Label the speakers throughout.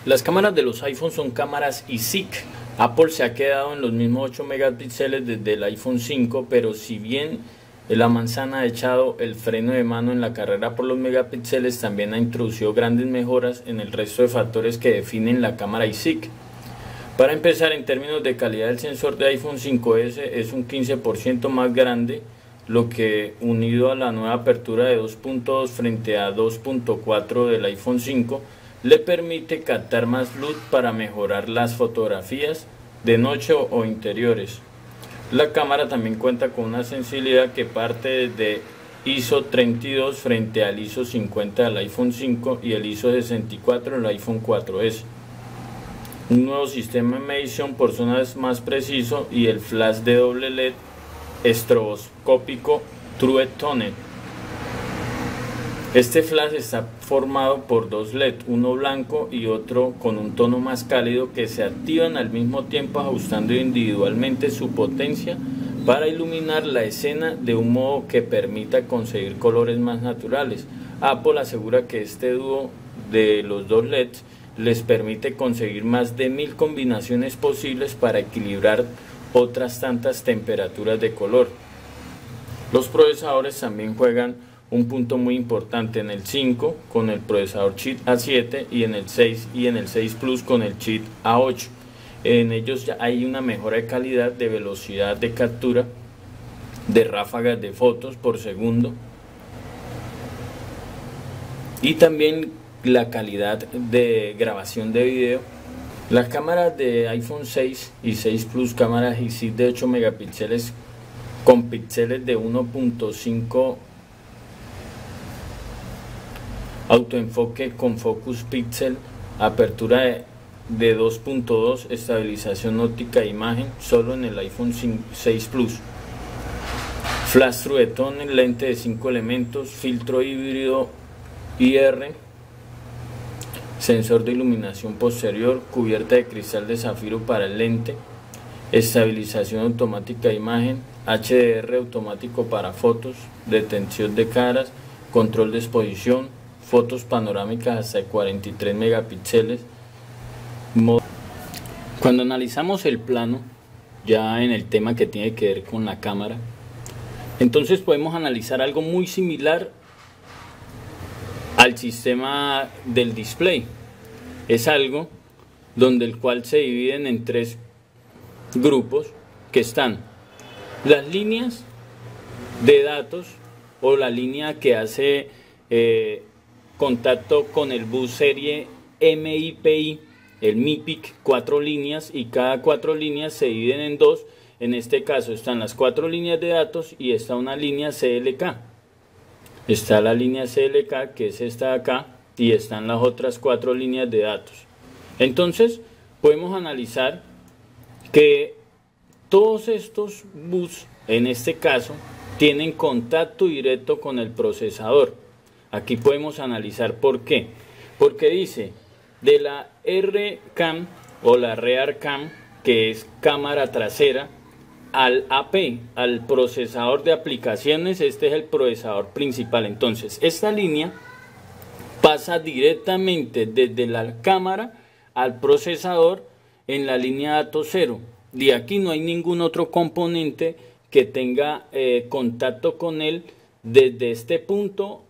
Speaker 1: Las cámaras de los iPhone son cámaras ISIC. Apple se ha quedado en los mismos 8 megapíxeles desde el iPhone 5, pero si bien la manzana ha echado el freno de mano en la carrera por los megapíxeles, también ha introducido grandes mejoras en el resto de factores que definen la cámara ISIC. Para empezar, en términos de calidad, el sensor de iPhone 5S es un 15% más grande, lo que, unido a la nueva apertura de 2.2 frente a 2.4 del iPhone 5, le permite captar más luz para mejorar las fotografías de noche o interiores. La cámara también cuenta con una sensibilidad que parte desde ISO 32 frente al ISO 50 del iPhone 5 y el ISO 64 del iPhone 4S. Un nuevo sistema de medición por zonas más preciso y el flash de doble LED estroboscópico True Tone. Este flash está formado por dos LED, uno blanco y otro con un tono más cálido, que se activan al mismo tiempo ajustando individualmente su potencia para iluminar la escena de un modo que permita conseguir colores más naturales. Apple asegura que este dúo de los dos LEDs les permite conseguir más de 1000 combinaciones posibles para equilibrar otras tantas temperaturas de color. Los procesadores también juegan un punto muy importante en el 5 con el procesador chip A7 y en el 6 y en el 6 Plus con el chip A8. En ellos ya hay una mejora de calidad, de velocidad de captura, de ráfagas de fotos por segundo y también la calidad de grabación de video. Las cámaras de iPhone 6 y 6 Plus, cámaras ISIC de 8 megapíxeles con píxeles de 1.5, autoenfoque con focus pixel, apertura de 2.2, estabilización óptica de imagen solo en el iPhone 6 Plus, flash True Tone, lente de 5 elementos, filtro híbrido IR, sensor de iluminación posterior, cubierta de cristal de zafiro para el lente, estabilización automática de imagen, HDR automático para fotos, detención de caras, control de exposición, fotos panorámicas hasta 43 megapíxeles. Cuando analizamos el plano, ya en el tema que tiene que ver con la cámara, entonces podemos analizar algo muy similar al sistema del display. Es algo donde el cual se dividen en tres grupos, que están las líneas de datos o la línea que hace contacto con el bus serie MIPI, el MIPIC, 4 líneas, y cada 4 líneas se dividen en dos. En este caso están las 4 líneas de datos y está una línea CLK. Está la línea CLK, que es esta de acá, y están las otras 4 líneas de datos. Entonces podemos analizar que todos estos bus, en este caso, tienen contacto directo con el procesador. Aquí podemos analizar por qué. Porque dice, de la RCam o la Rear Cam, que es cámara trasera, al AP, al procesador de aplicaciones, este es el procesador principal. Entonces, esta línea pasa directamente desde la cámara al procesador en la línea datos 0. De aquí no hay ningún otro componente que tenga contacto con él desde este punto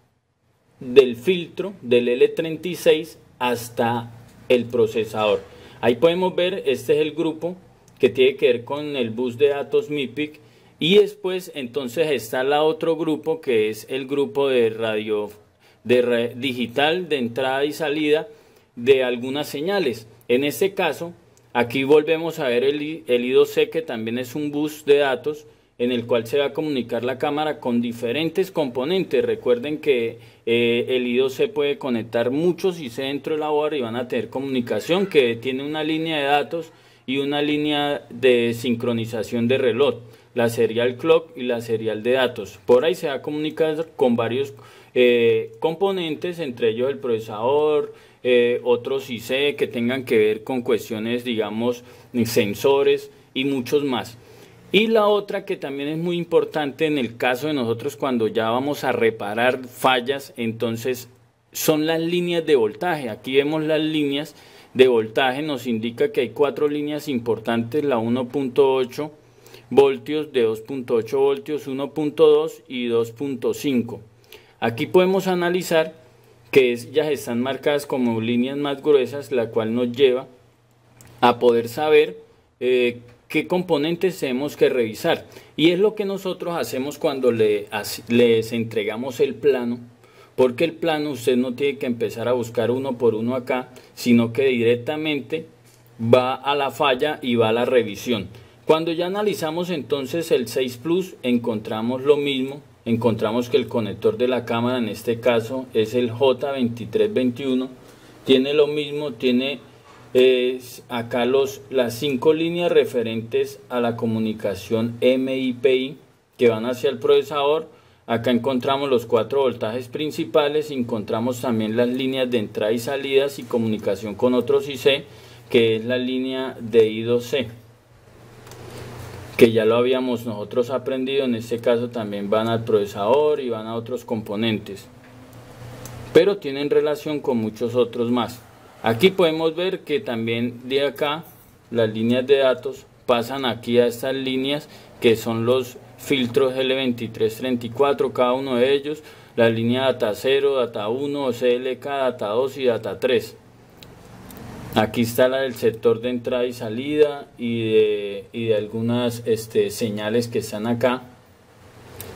Speaker 1: del filtro del L36 hasta el procesador. Ahí podemos ver, este es el grupo que tiene que ver con el bus de datos MIPIC, y después entonces está el otro grupo, que es el grupo de radio digital de entrada y salida de algunas señales. En este caso, aquí volvemos a ver el I2C, que también es un bus de datos en el cual se va a comunicar la cámara con diferentes componentes. Recuerden que el I2C puede conectar muchos IC dentro de la board y van a tener comunicación, que tiene una línea de datos y una línea de sincronización de reloj, la serial clock y la serial de datos. Por ahí se va a comunicar con varios componentes, entre ellos el procesador, otros IC que tengan que ver con cuestiones, digamos, sensores y muchos más. Y la otra que también es muy importante en el caso de nosotros cuando ya vamos a reparar fallas, entonces son las líneas de voltaje. Aquí vemos las líneas de voltaje nos indica que hay 4 líneas importantes, la 1.8 voltios, de 2.8 voltios, 1.2 y 2.5. Aquí podemos analizar que ellas están marcadas como líneas más gruesas, la cual nos lleva a poder saber qué componentes tenemos que revisar. Y es lo que nosotros hacemos cuando les entregamos el plano, porque el plano usted no tiene que empezar a buscar uno por uno acá, sino que directamente va a la falla y va a la revisión. Cuando ya analizamos entonces el 6 Plus, encontramos lo mismo, encontramos que el conector de la cámara, en este caso es el J2321, tiene lo mismo, tiene acá las 5 líneas referentes a la comunicación MIPI que van hacia el procesador. Acá encontramos los 4 voltajes principales, encontramos también las líneas de entrada y salidas y comunicación con otros IC, que es la línea de I2C, que ya lo habíamos nosotros aprendido. En este caso también van al procesador y van a otros componentes, pero tienen relación con muchos otros más. Aquí podemos ver que también de acá las líneas de datos pasan aquí a estas líneas que son los filtros L2334, cada uno de ellos, la línea data 0, data 1, CLK, data 2 y data 3. Aquí está la del sector de entrada y salida y de algunas señales que están acá,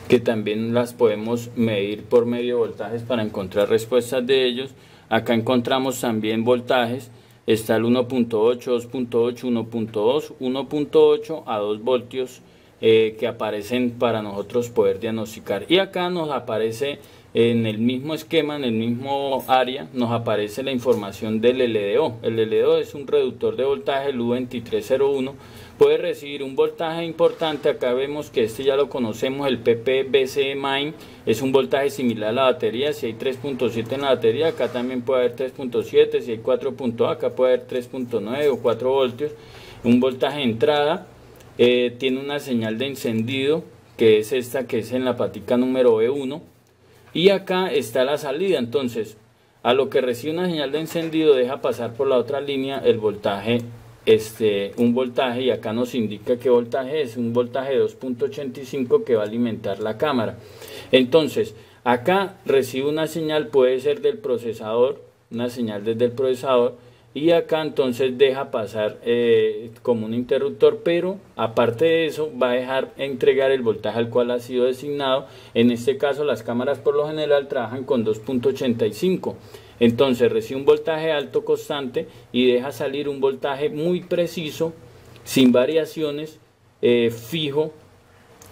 Speaker 1: que también las podemos medir por medio de voltajes para encontrar respuestas de ellos. Acá encontramos también voltajes, está el 1.8, 2.8, 1.2, 1.8 a 2 voltios que aparecen para nosotros poder diagnosticar. Y acá nos aparece en el mismo esquema, en el mismo área, nos aparece la información del LDO. El LDO es un reductor de voltaje, el U2301, puede recibir un voltaje importante. Acá vemos que este ya lo conocemos, el PPBC Main, es un voltaje similar a la batería. Si hay 3.7 en la batería, acá también puede haber 3.7, si hay 4.A, acá puede haber 3.9 o 4 voltios. Un voltaje de entrada, tiene una señal de encendido, que es esta, que es en la patica número B1. Y acá está la salida. Entonces, a lo que recibe una señal de encendido, deja pasar por la otra línea el voltaje, un voltaje, y acá nos indica qué voltaje es, un voltaje de 2.85 que va a alimentar la cámara. Entonces, acá recibe una señal, puede ser del procesador, una señal desde el procesador, y acá entonces deja pasar como un interruptor, pero aparte de eso va a dejar entregar el voltaje al cual ha sido designado. En este caso las cámaras por lo general trabajan con 2.85, entonces recibe un voltaje alto constante y deja salir un voltaje muy preciso, sin variaciones, fijo.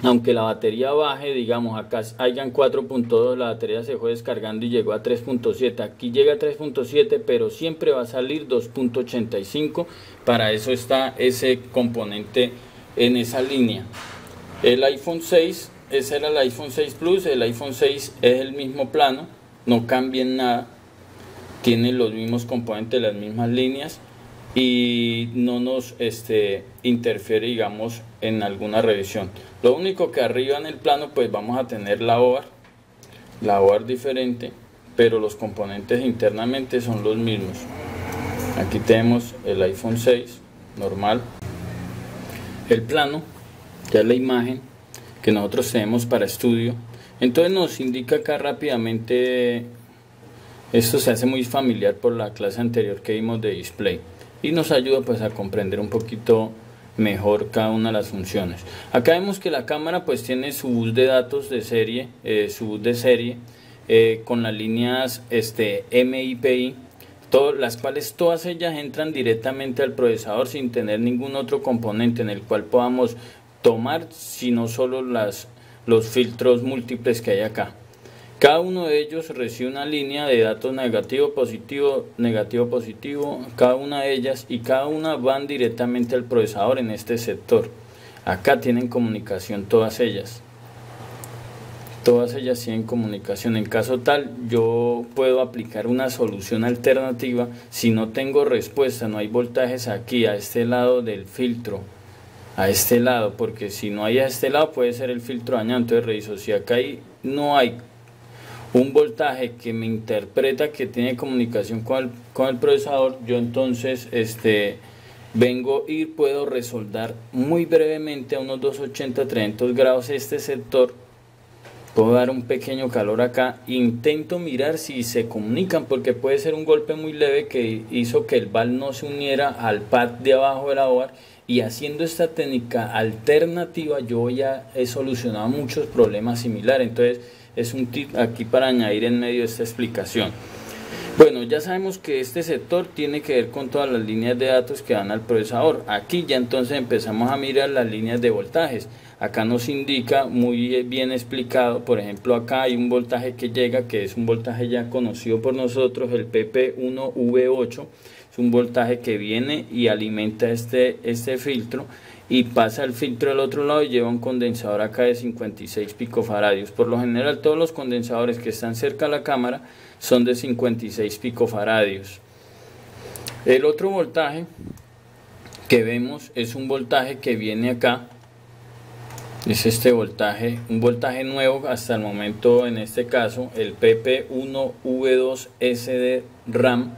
Speaker 1: Aunque la batería baje, digamos acá hayan 4.2, la batería se fue descargando y llegó a 3.7, aquí llega a 3.7, pero siempre va a salir 2.85, para eso está ese componente en esa línea. El iPhone 6, ese era el iPhone 6 Plus, el iPhone 6 es el mismo plano, no cambia en nada, tiene los mismos componentes, las mismas líneas, y no nos interfiere, digamos, en alguna revisión. Lo único que arriba en el plano pues vamos a tener la OAR diferente, pero los componentes internamente son los mismos. Aquí tenemos el iPhone 6 normal, el plano, ya la imagen que nosotros tenemos para estudio. Entonces nos indica acá rápidamente, esto se hace muy familiar por la clase anterior que vimos de display, y nos ayuda pues a comprender un poquito mejor cada una de las funciones. Acá vemos que la cámara pues tiene su bus de datos de serie, con las líneas MIPI, las cuales todas ellas entran directamente al procesador sin tener ningún otro componente en el cual podamos tomar, sino solo los filtros múltiples que hay acá. Cada uno de ellos recibe una línea de datos negativo, positivo, cada una de ellas, y cada una van directamente al procesador en este sector. Acá tienen comunicación todas ellas tienen comunicación. En caso tal, yo puedo aplicar una solución alternativa si no tengo respuesta, no hay voltajes aquí a este lado del filtro, a este lado, porque si no hay a este lado puede ser el filtro dañado. Entonces reviso, si acá no hay un voltaje que me interpreta que tiene comunicación con el procesador, yo entonces vengo y puedo resoldar muy brevemente a unos 280-300 grados este sector. Puedo dar un pequeño calor acá, intento mirar si se comunican, porque puede ser un golpe muy leve que hizo que el VAL no se uniera al pad de abajo de la board, y haciendo esta técnica alternativa yo ya he solucionado muchos problemas similares. Entonces es un tip aquí para añadir en medio de esta explicación. Bueno, ya sabemos que este sector tiene que ver con todas las líneas de datos que van al procesador. Aquí ya entonces empezamos a mirar las líneas de voltajes. Acá nos indica muy bien explicado, por ejemplo acá hay un voltaje que llega, que es un voltaje ya conocido por nosotros, el PP1V8. Es un voltaje que viene y alimenta este filtro y pasa el filtro del otro lado y lleva un condensador acá de 56 picofaradios. Por lo general todos los condensadores que están cerca a la cámara son de 56 picofaradios. El otro voltaje que vemos es un voltaje que viene acá, es este voltaje, un voltaje nuevo hasta el momento, en este caso el PP1V2SD RAM,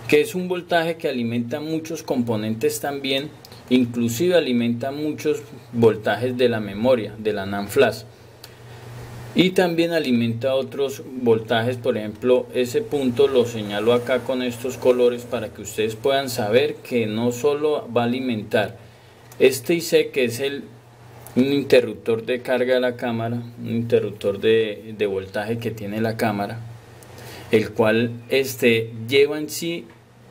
Speaker 1: que es un voltaje que alimenta muchos componentes también, inclusive alimenta muchos voltajes de la memoria, de la NAND flash, y también alimenta otros voltajes. Por ejemplo, ese punto lo señalo acá con estos colores para que ustedes puedan saber que no solo va a alimentar este IC, que es un interruptor de carga de la cámara, un interruptor de voltaje que tiene la cámara, el cual lleva en sí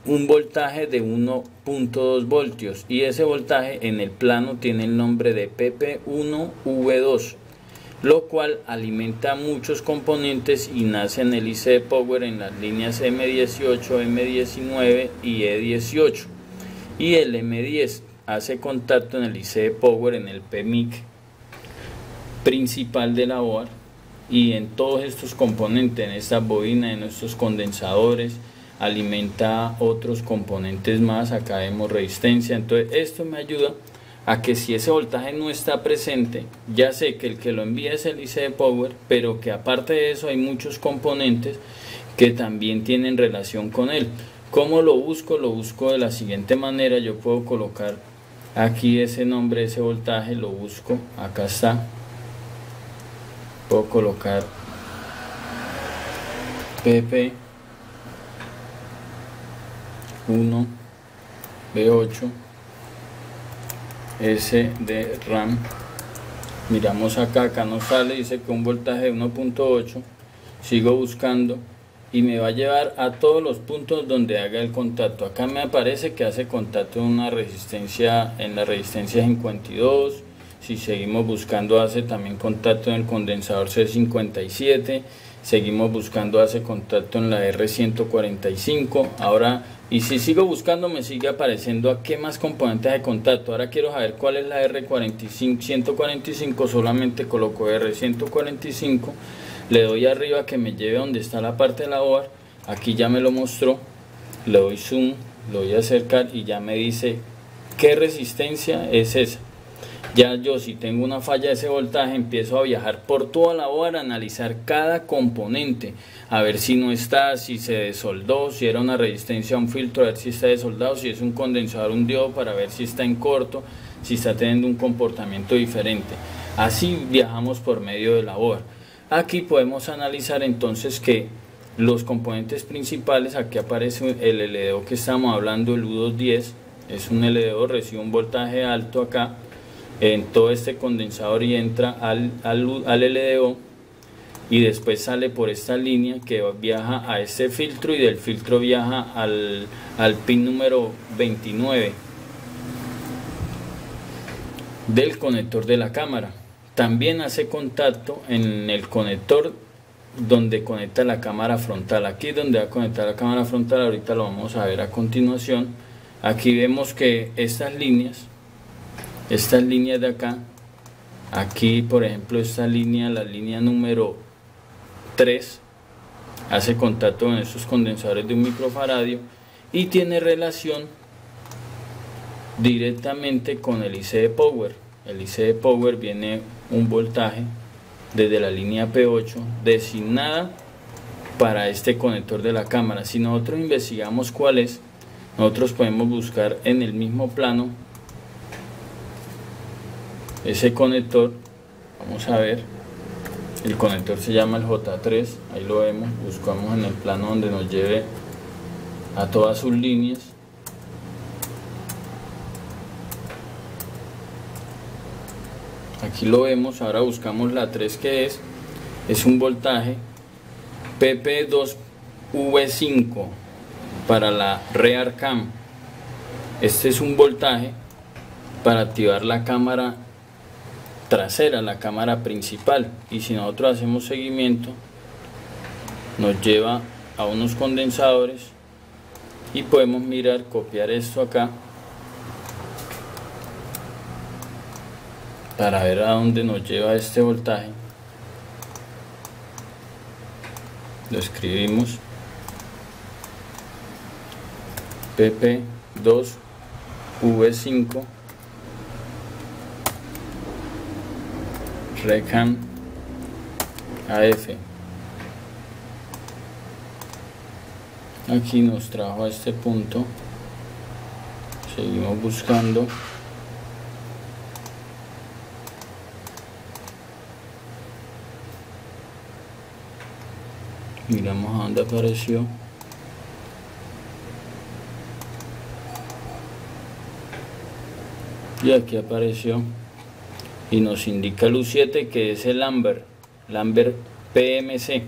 Speaker 1: un voltaje de 1.2 voltios, y ese voltaje en el plano tiene el nombre de PP1V2, lo cual alimenta muchos componentes y nace en el IC Power en las líneas M18, M19 y E18, y el M10 hace contacto en el IC Power en el PMIC principal de la board, y en todos estos componentes, en esta bobina, en estos condensadores, alimenta otros componentes más. Acá vemos resistencia. Entonces esto me ayuda a que si ese voltaje no está presente, ya sé que el que lo envía es el IC Power, pero que aparte de eso hay muchos componentes que también tienen relación con él. ¿Cómo lo busco? Lo busco de la siguiente manera. Yo puedo colocar aquí ese nombre, ese voltaje, lo busco, acá está. Puedo colocar PP1V8 SD RAM. Miramos acá nos sale, dice que un voltaje de 1.8. Sigo buscando y me va a llevar a todos los puntos donde haga el contacto. Acá me aparece que hace contacto en una resistencia, en la resistencia 52. Si seguimos buscando, hace también contacto en el condensador C57. Seguimos buscando, hace contacto en la R145. Ahora, y si sigo buscando, me sigue apareciendo a qué más componentes de contacto. Ahora quiero saber cuál es la R145. Solamente coloco R145, le doy arriba que me lleve donde está la parte de la board. Aquí ya me lo mostró, le doy zoom, lo voy a acercar y ya me dice qué resistencia es esa. Ya yo, si tengo una falla de ese voltaje, empiezo a viajar por toda la board, a analizar cada componente, a ver si no está, si se desoldó, si era una resistencia a un filtro, a ver si está desoldado, si es un condensador, un diodo, para ver si está en corto, si está teniendo un comportamiento diferente. Así viajamos por medio de la board. Aquí podemos analizar entonces que los componentes principales, aquí aparece el LDO que estamos hablando, el U210, es un LDO, recibe un voltaje alto acá en todo este condensador y entra al LDO, y después sale por esta línea que viaja a este filtro, y del filtro viaja al pin número 29 del conector de la cámara. También hace contacto en el conector donde conecta la cámara frontal. Aquí donde va a conectar la cámara frontal, ahorita lo vamos a ver a continuación. Aquí vemos que estas líneas de acá, aquí por ejemplo esta línea, la línea número 3, hace contacto con estos condensadores de 1 microfaradio y tiene relación directamente con el IC Power. El IC Power viene un voltaje desde la línea P8 designada para este conector de la cámara. Si nosotros investigamos cuál es, nosotros podemos buscar en el mismo plano ese conector. Vamos a ver, el conector se llama el J3, ahí lo vemos, buscamos en el plano donde nos lleve a todas sus líneas. Aquí lo vemos. Ahora buscamos la 3, que es un voltaje PP2V5 para la rear cam. Este es un voltaje para activar la cámara trasera, la cámara principal, y si nosotros hacemos seguimiento nos lleva a unos condensadores y podemos mirar, copiar esto acá para ver a dónde nos lleva este voltaje. Lo escribimos, PP2V5 Recam AF. Aquí nos trajo a este punto, seguimos buscando. Miramos a dónde apareció. Y aquí apareció y nos indica el U7, que es el Lambert PMC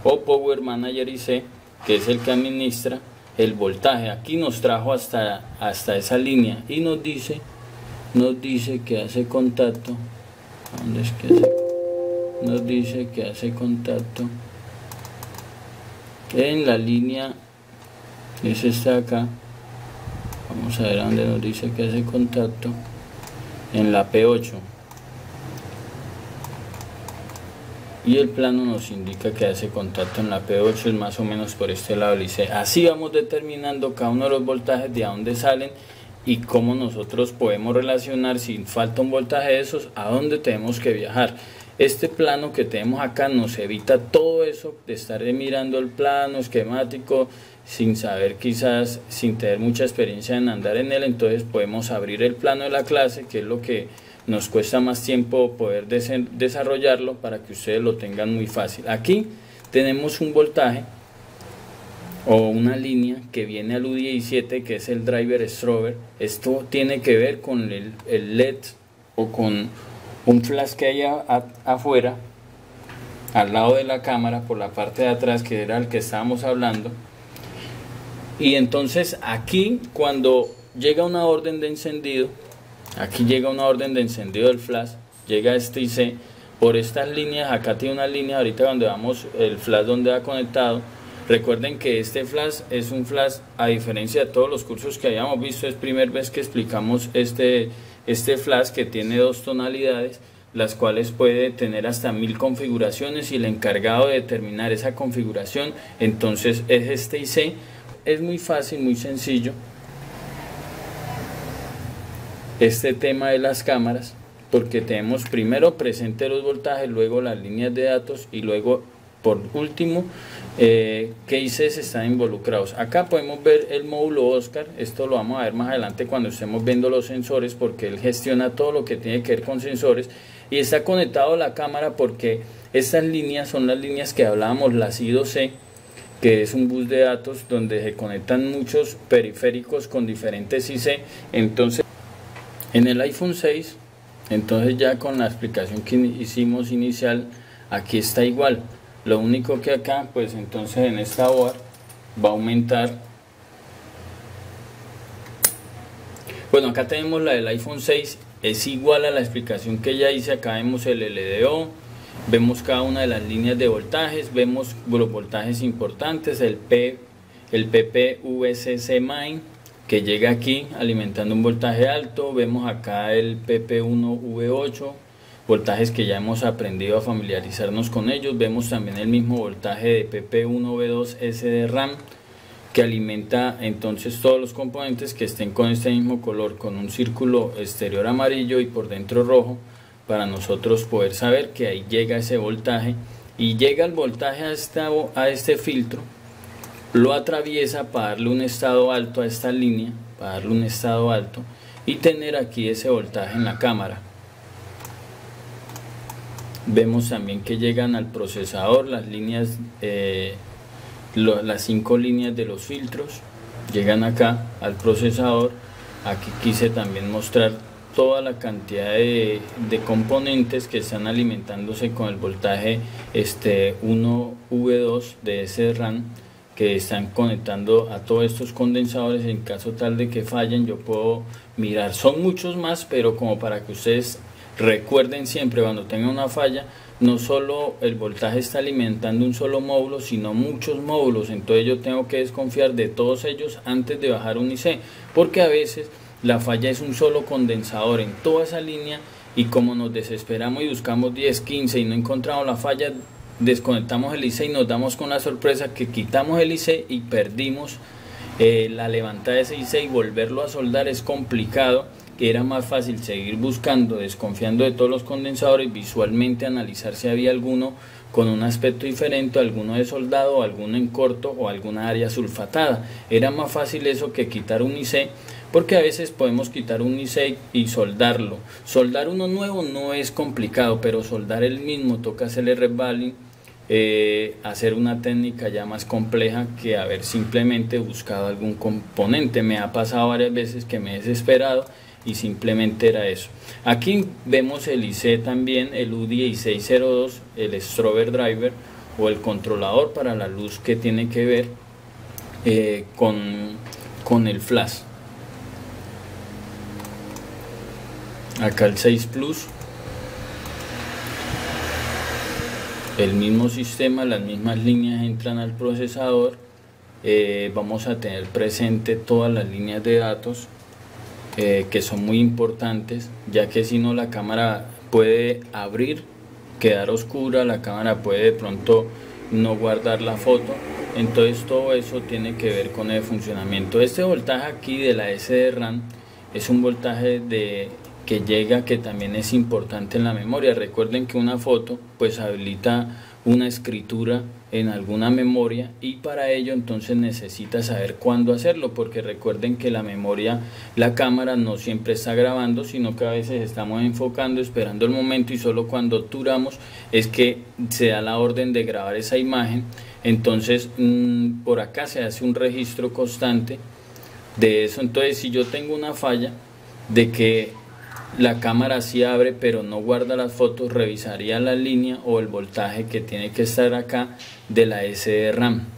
Speaker 1: o Power Manager IC, que es el que administra el voltaje. Aquí nos trajo hasta esa línea y nos dice que hace contacto. ¿Dónde es que hace? Nos dice que hace contacto en la línea, es esta acá. Vamos a ver dónde nos dice que hace contacto, en la P8, y el plano nos indica que hace contacto en la P8, es más o menos por este lado del IC. Así vamos determinando cada uno de los voltajes, de a dónde salen y cómo nosotros podemos relacionar, si falta un voltaje de esos, a dónde tenemos que viajar. Este plano que tenemos acá nos evita todo eso de estar mirando el plano esquemático sin saber, quizás sin tener mucha experiencia en andar en él. Entonces podemos abrir el plano de la clase, que es lo que nos cuesta más tiempo poder desarrollarlo, para que ustedes lo tengan muy fácil. Aquí tenemos un voltaje o una línea que viene al U17, que es el driver strobe. Esto tiene que ver con el LED o con un flash que hay afuera, al lado de la cámara, por la parte de atrás, que era el que estábamos hablando. Y entonces aquí, cuando llega una orden de encendido, aquí llega una orden de encendido del flash, llega este IC por estas líneas. Acá tiene una línea, ahorita cuando veamos el flash donde va conectado. Recuerden que este flash es un flash, a diferencia de todos los cursos que hayamos visto, es primera vez que explicamos este flash, que tiene dos tonalidades, las cuales puede tener hasta 1000 configuraciones, y el encargado de determinar esa configuración entonces es este IC. Es muy fácil, muy sencillo este tema de las cámaras, porque tenemos primero presente los voltajes, luego las líneas de datos, y luego por último qué ICs están involucrados. Acá podemos ver el módulo Oscar. Esto lo vamos a ver más adelante cuando estemos viendo los sensores, porque él gestiona todo lo que tiene que ver con sensores, y está conectado a la cámara porque estas líneas son las líneas que hablábamos, las I2C, que es un bus de datos donde se conectan muchos periféricos con diferentes IC. Entonces en el iPhone 6, entonces ya con la explicación que hicimos inicial, aquí está igual. Lo único que acá, pues entonces en esta board va a aumentar. Bueno, acá tenemos la del iPhone 6, es igual a la explicación que ya hice. Acá vemos el LDO, vemos cada una de las líneas de voltajes, vemos los voltajes importantes, el PPVCC main, que llega aquí alimentando un voltaje alto. Vemos acá el PP1V8, voltajes que ya hemos aprendido a familiarizarnos con ellos. Vemos también el mismo voltaje de PP1V2S de RAM, que alimenta entonces todos los componentes que estén con este mismo color, con un círculo exterior amarillo y por dentro rojo, para nosotros poder saber que ahí llega ese voltaje, y llega el voltaje a este filtro, lo atraviesa para darle un estado alto a esta línea, para darle un estado alto y tener aquí ese voltaje en la cámara. Vemos también que llegan al procesador las líneas, las 5 líneas de los filtros llegan acá al procesador. Aquí quise también mostrar toda la cantidad de componentes que están alimentándose con el voltaje 1V2 de SRAM, que están conectando a todos estos condensadores. En caso tal de que fallen, yo puedo mirar, son muchos más, pero como para que ustedes recuerden siempre cuando tengan una falla, no solo el voltaje está alimentando un solo módulo, sino muchos módulos. Entonces yo tengo que desconfiar de todos ellos antes de bajar un IC, porque a veces la falla es un solo condensador en toda esa línea, y como nos desesperamos y buscamos 10, 15 y no encontramos la falla, desconectamos el IC y nos damos con la sorpresa que quitamos el IC y perdimos la levantada de ese IC, y volverlo a soldar es complicado. Era más fácil seguir buscando, desconfiando de todos los condensadores, visualmente analizar si había alguno con un aspecto diferente, alguno de soldado, alguno en corto o alguna área sulfatada. Era más fácil eso que quitar un IC, porque a veces podemos quitar un IC y soldarlo. Soldar uno nuevo no es complicado, pero soldar el mismo toca hacerle revaling, hacer una técnica ya más compleja que haber simplemente buscado algún componente. Me ha pasado varias veces que me he desesperado y simplemente era eso. Aquí vemos el IC también, el U1602, el strobe driver o el controlador para la luz que tiene que ver con el flash. Acá el 6 Plus, el mismo sistema, las mismas líneas entran al procesador. Vamos a tener presente todas las líneas de datos, que son muy importantes, ya que si no la cámara puede abrir, quedar oscura, la cámara puede de pronto no guardar la foto. Entonces todo eso tiene que ver con el funcionamiento. Este voltaje aquí de la SRAM es un voltaje que llega, que también es importante en la memoria. Recuerden que una foto pues habilita una escritura en alguna memoria, y para ello entonces necesita saber cuándo hacerlo, porque recuerden que la memoria, la cámara no siempre está grabando, sino que a veces estamos enfocando, esperando el momento, y solo cuando obturamos es que se da la orden de grabar esa imagen. Entonces por acá se hace un registro constante de eso. Entonces si yo tengo una falla de que la cámara sí abre pero no guarda las fotos, revisaría la línea o el voltaje que tiene que estar acá de la SRAM.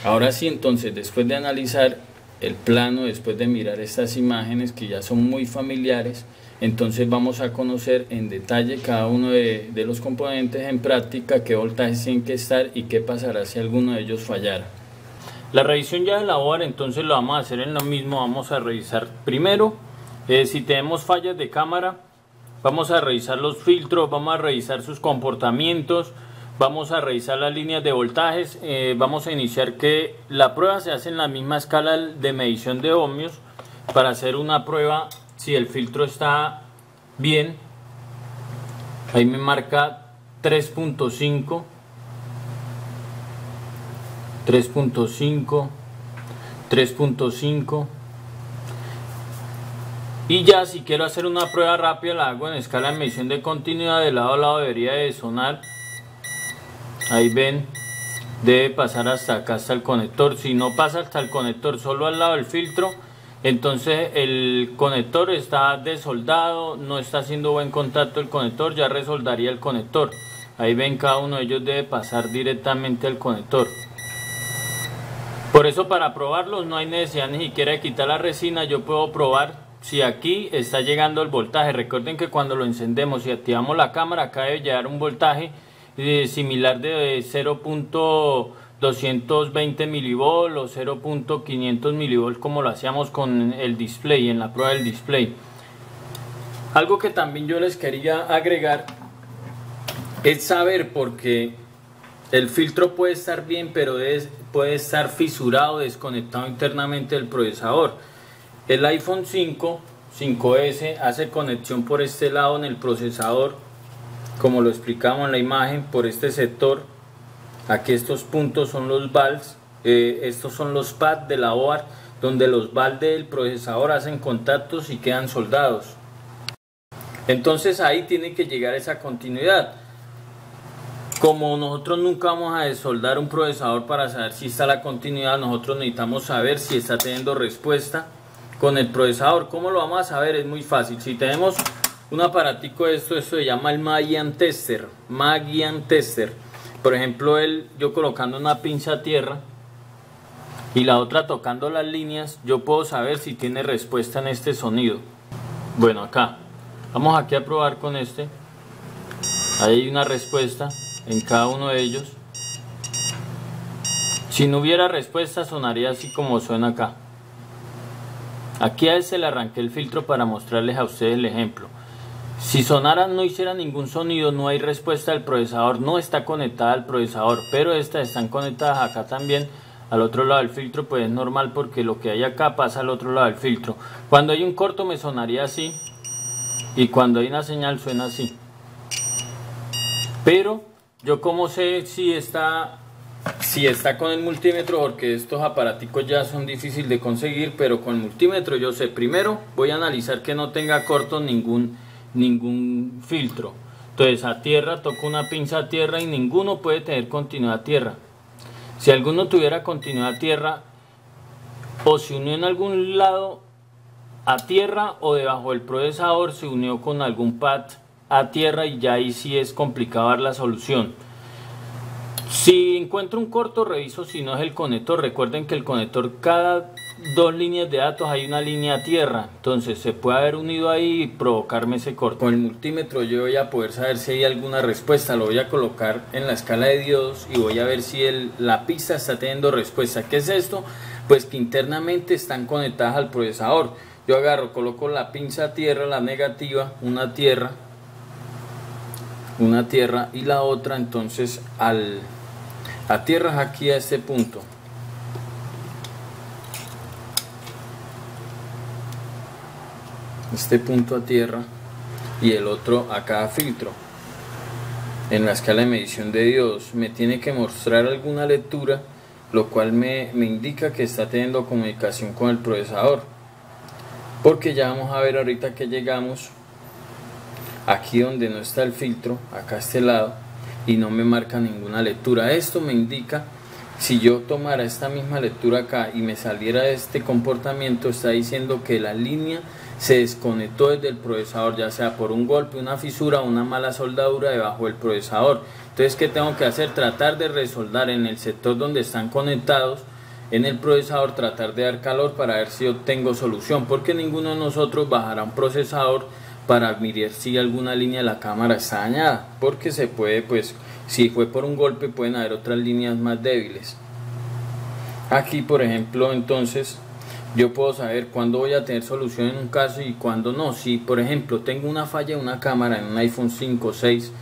Speaker 1: Ahora sí, entonces después de analizar el plano, después de mirar estas imágenes que ya son muy familiares, entonces vamos a conocer en detalle cada uno de los componentes en práctica, qué voltajes tienen que estar y qué pasará si alguno de ellos fallara. La revisión ya de la board, entonces lo vamos a hacer en lo mismo. Vamos a revisar primero si tenemos fallas de cámara, vamos a revisar los filtros, vamos a revisar sus comportamientos, vamos a revisar las líneas de voltajes. Vamos a iniciar que la prueba se hace en la misma escala de medición de ohmios, para hacer una prueba si el filtro está bien. Ahí me marca 3.5, 3.5, 3.5. Y ya si quiero hacer una prueba rápida, la hago en escala de medición de continuidad. De lado a lado debería de sonar. Ahí ven, debe pasar hasta acá, hasta el conector. Si no pasa hasta el conector, solo al lado del filtro, entonces el conector está desoldado, no está haciendo buen contacto el conector, ya resoldaría el conector. Ahí ven, cada uno de ellos debe pasar directamente al conector. Por eso, para probarlos no hay necesidad ni siquiera de quitar la resina. Yo puedo probar si aquí está llegando el voltaje. Recuerden que cuando lo encendemos y activamos la cámara, acá debe llegar un voltaje similar de 0.220 milivolt o 0.500 milivolt, como lo hacíamos con el display, en la prueba del display. Algo que también yo les quería agregar es saber, porque el filtro puede estar bien, pero puede estar fisurado, desconectado internamente del procesador. El iPhone 5 5S hace conexión por este lado en el procesador, como lo explicamos en la imagen, por este sector. Aquí estos puntos son los valves, estos son los pads de la board, donde los valves del procesador hacen contactos y quedan soldados. Entonces ahí tiene que llegar esa continuidad. Como nosotros nunca vamos a desoldar un procesador para saber si está la continuidad, nosotros necesitamos saber si está teniendo respuesta con el procesador. ¿Cómo lo vamos a saber? Es muy fácil. Si tenemos un aparatico de esto se llama el Magian Tester. Por ejemplo, yo colocando una pinza a tierra y la otra tocando las líneas, yo puedo saber si tiene respuesta en este sonido. Bueno, acá vamos aquí a probar con este. Ahí hay una respuesta en cada uno de ellos. Si no hubiera respuesta sonaría así como suena acá. Aquí a este le arranqué el filtro para mostrarles a ustedes el ejemplo. Si sonara, no hiciera ningún sonido, no hay respuesta del procesador, no está conectada al procesador, pero estas están conectadas acá también al otro lado del filtro, pues es normal porque lo que hay acá pasa al otro lado del filtro. Cuando hay un corto me sonaría así y cuando hay una señal suena así. Pero yo como sé si está con el multímetro, porque estos aparaticos ya son difíciles de conseguir, pero con el multímetro yo sé. Primero voy a analizar que no tenga corto ningún filtro. Entonces a tierra toco una pinza a tierra y ninguno puede tener continuidad a tierra. Si alguno tuviera continuidad a tierra, o se unió en algún lado a tierra o debajo del procesador se unió con algún pad a tierra y ya ahí sí es complicado dar la solución. Si encuentro un corto, reviso si no es el conector. Recuerden que el conector, cada dos líneas de datos hay una línea a tierra, entonces se puede haber unido ahí y provocarme ese corto. Con el multímetro yo voy a poder saber si hay alguna respuesta. Lo voy a colocar en la escala de diodos y voy a ver si la pista está teniendo respuesta. ¿Qué es esto? Pues que internamente están conectadas al procesador. Yo agarro, coloco la pinza a tierra, la negativa, una tierra y la otra, entonces a tierra aquí a este punto. Este punto a tierra y el otro a cada filtro. En la escala de medición de diodos me tiene que mostrar alguna lectura, lo cual me indica que está teniendo comunicación con el procesador, porque ya vamos a ver ahorita que llegamos aquí donde no está el filtro, acá a este lado, y no me marca ninguna lectura. Esto me indica, si yo tomara esta misma lectura acá y me saliera este comportamiento, está diciendo que la línea se desconectó desde el procesador, ya sea por un golpe, una fisura o una mala soldadura debajo del procesador. Entonces, ¿qué tengo que hacer? Tratar de resoldar en el sector donde están conectados en el procesador, tratar de dar calor para ver si obtengo solución, porque ninguno de nosotros bajará un procesador para mirar si alguna línea de la cámara está dañada, porque se puede, pues si fue por un golpe pueden haber otras líneas más débiles. Aquí por ejemplo, entonces yo puedo saber cuándo voy a tener solución en un caso y cuándo no. Si por ejemplo tengo una falla en una cámara, en un iPhone 5 o 6,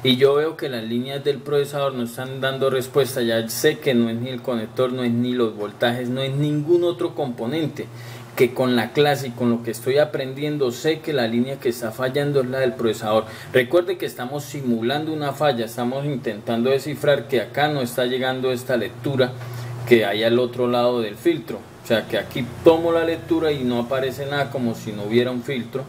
Speaker 1: y yo veo que las líneas del procesador no están dando respuesta, ya sé que no es ni el conector, no es ni los voltajes, no es ningún otro componente, que con la clase y con lo que estoy aprendiendo sé que la línea que está fallando es la del procesador. Recuerde que estamos simulando una falla, estamos intentando descifrar que acá no está llegando esta lectura que hay al otro lado del filtro, o sea que aquí tomo la lectura y no aparece nada, como si no hubiera un filtro.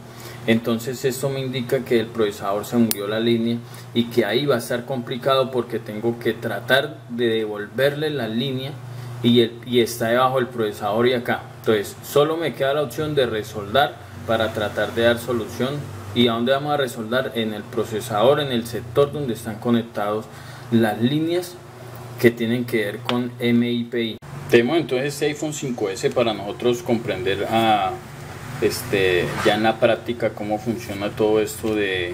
Speaker 1: Entonces esto me indica que el procesador se murió la línea y que ahí va a estar complicado, porque tengo que tratar de devolverle la línea y está debajo del procesador y acá. Entonces solo me queda la opción de resoldar para tratar de dar solución. ¿Y a dónde vamos a resoldar? En el procesador, en el sector donde están conectados las líneas que tienen que ver con MIPI. Tenemos entonces este iPhone 5S para nosotros comprender ya en la práctica cómo funciona todo esto de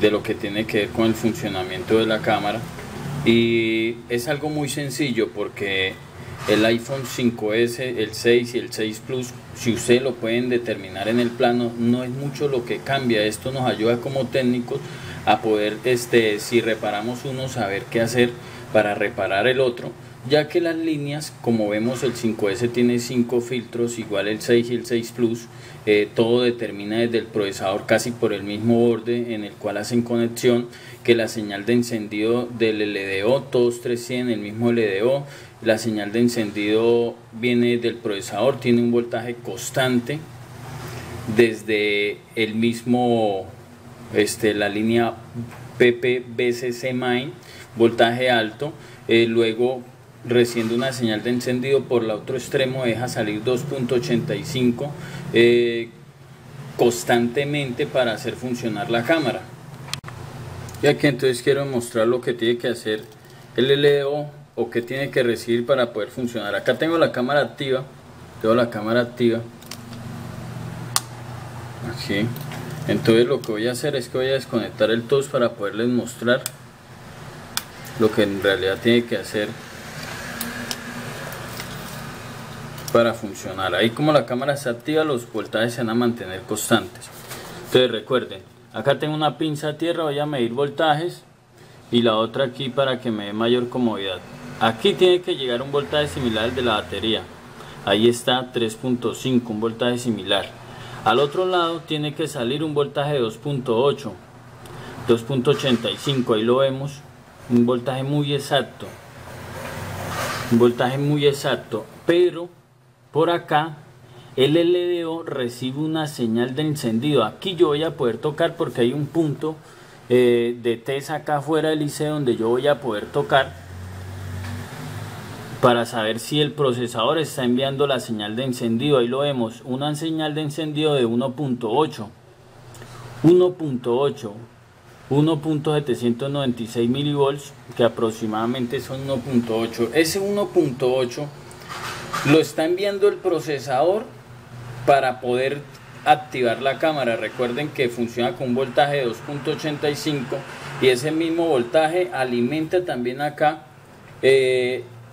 Speaker 1: lo que tiene que ver con el funcionamiento de la cámara. Y es algo muy sencillo, porque el iPhone 5S, el 6 y el 6 Plus, si ustedes lo pueden determinar en el plano, no es mucho lo que cambia. Esto nos ayuda como técnicos a poder, si reparamos uno, saber qué hacer para reparar el otro, ya que las líneas, como vemos, el 5S tiene 5 filtros, igual el 6 y el 6 Plus, todo determina desde el procesador casi por el mismo borde en el cual hacen conexión, que la señal de encendido del LDO, todos tres tienen el mismo LDO, la señal de encendido viene del procesador, tiene un voltaje constante desde el mismo, la línea PP-BCC Main, voltaje alto, luego recibe una señal de encendido por el otro extremo, deja salir 2.85 constantemente para hacer funcionar la cámara. Y aquí entonces quiero mostrar lo que tiene que hacer el LDO o que tiene que recibir para poder funcionar. Acá tengo la cámara activa, aquí. Entonces lo que voy a hacer es que voy a desconectar el TOS para poderles mostrar lo que en realidad tiene que hacer para funcionar. Ahí, como la cámara está activa, los voltajes se van a mantener constantes. Entonces recuerden, acá tengo una pinza a tierra, voy a medir voltajes, y la otra aquí para que me dé mayor comodidad. Aquí tiene que llegar un voltaje similar al de la batería, ahí está 3.5, un voltaje similar. Al otro lado tiene que salir un voltaje de 2.8, 2.85, ahí lo vemos, un voltaje muy exacto, pero por acá el LDO recibe una señal de encendido. Aquí yo voy a poder tocar porque hay un punto de test acá afuera del IC donde yo voy a poder tocar para saber si el procesador está enviando la señal de encendido. Ahí lo vemos, una señal de encendido de 1.796 milivolts, que aproximadamente son 1.8. Ese 1.8 lo está enviando el procesador para poder activar la cámara. Recuerden que funciona con un voltaje de 2.85 y ese mismo voltaje alimenta también acá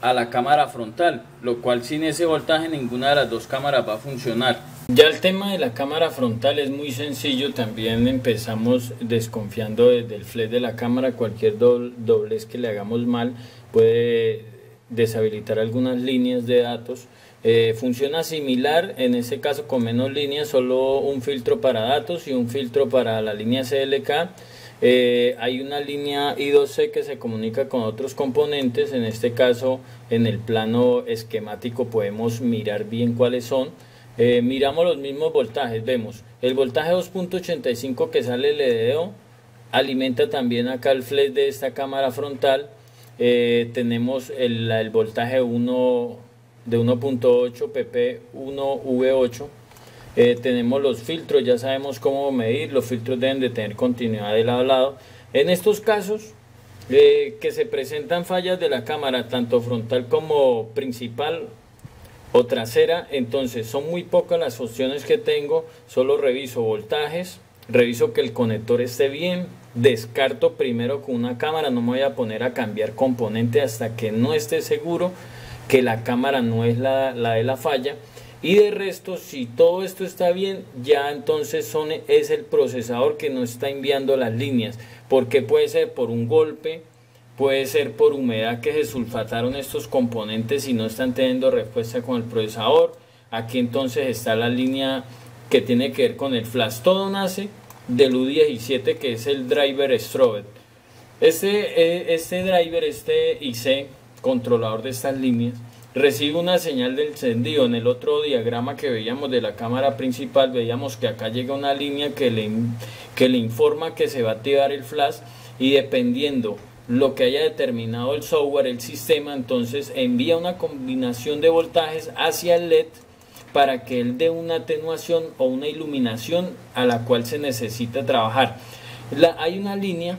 Speaker 1: a la cámara frontal, lo cual sin ese voltaje ninguna de las dos cámaras va a funcionar. Ya el tema de la cámara frontal es muy sencillo. También empezamos desconfiando del flash de la cámara. Cualquier doblez que le hagamos mal puede deshabilitar algunas líneas de datos. Funciona similar, en este caso con menos líneas, solo un filtro para datos y un filtro para la línea CLK. Hay una línea I2C que se comunica con otros componentes. En este caso, en el plano esquemático podemos mirar bien cuáles son. Miramos los mismos voltajes, vemos el voltaje 2.85 que sale el LDO, alimenta también acá el flash de esta cámara frontal. Tenemos el voltaje 1 de 1.8 PP1V8. Tenemos los filtros, ya sabemos cómo medir, los filtros deben de tener continuidad de lado a lado. En estos casos que se presentan fallas de la cámara, tanto frontal como principal o trasera, entonces son muy pocas las opciones que tengo. Solo reviso voltajes, reviso que el conector esté bien, descarto primero con una cámara, no me voy a poner a cambiar componente hasta que no esté seguro que la cámara no es la de la falla. Y de resto, si todo esto está bien, ya entonces es el procesador que no está enviando las líneas, porque puede ser por un golpe, puede ser por humedad que se sulfataron estos componentes y no están teniendo respuesta con el procesador. Aquí entonces está la línea que tiene que ver con el flash. Todo nace del U17, que es el driver Strobed. Este driver, este IC controlador de estas líneas, recibe una señal de encendido. En el otro diagrama que veíamos de la cámara principal, veíamos que acá llega una línea que le informa que se va a activar el flash, y dependiendo lo que haya determinado el software, el sistema, entonces envía una combinación de voltajes hacia el LED para que él dé una atenuación o una iluminación a la cual se necesita trabajar. Hay una línea.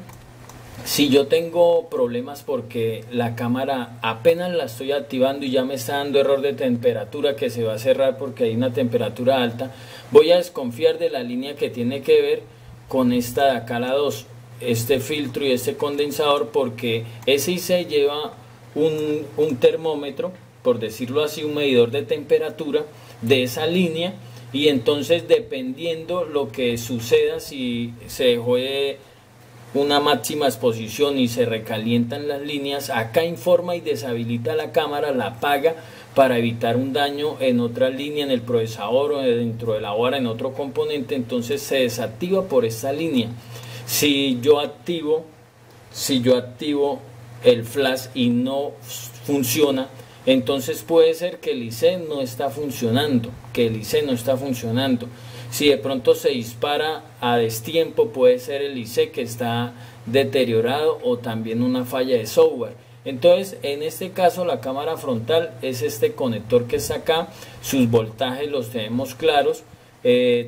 Speaker 1: Si yo tengo problemas porque la cámara apenas la estoy activando y ya me está dando error de temperatura, que se va a cerrar porque hay una temperatura alta, voy a desconfiar de la línea que tiene que ver con esta de acá, la 2, este filtro y este condensador, porque ese IC lleva un termómetro, por decirlo así, un medidor de temperatura de esa línea, y entonces dependiendo lo que suceda, si se dejó una máxima exposición y se recalientan las líneas, acá informa y deshabilita la cámara, la apaga para evitar un daño en otra línea, en el procesador o dentro de la board, en otro componente. Entonces se desactiva por esta línea. Si yo activo el flash y no funciona, entonces puede ser que el IC no está funcionando, Si de pronto se dispara a destiempo, puede ser el IC que está deteriorado o también una falla de software. Entonces, en este caso, la cámara frontal es este conector que está acá. Sus voltajes los tenemos claros.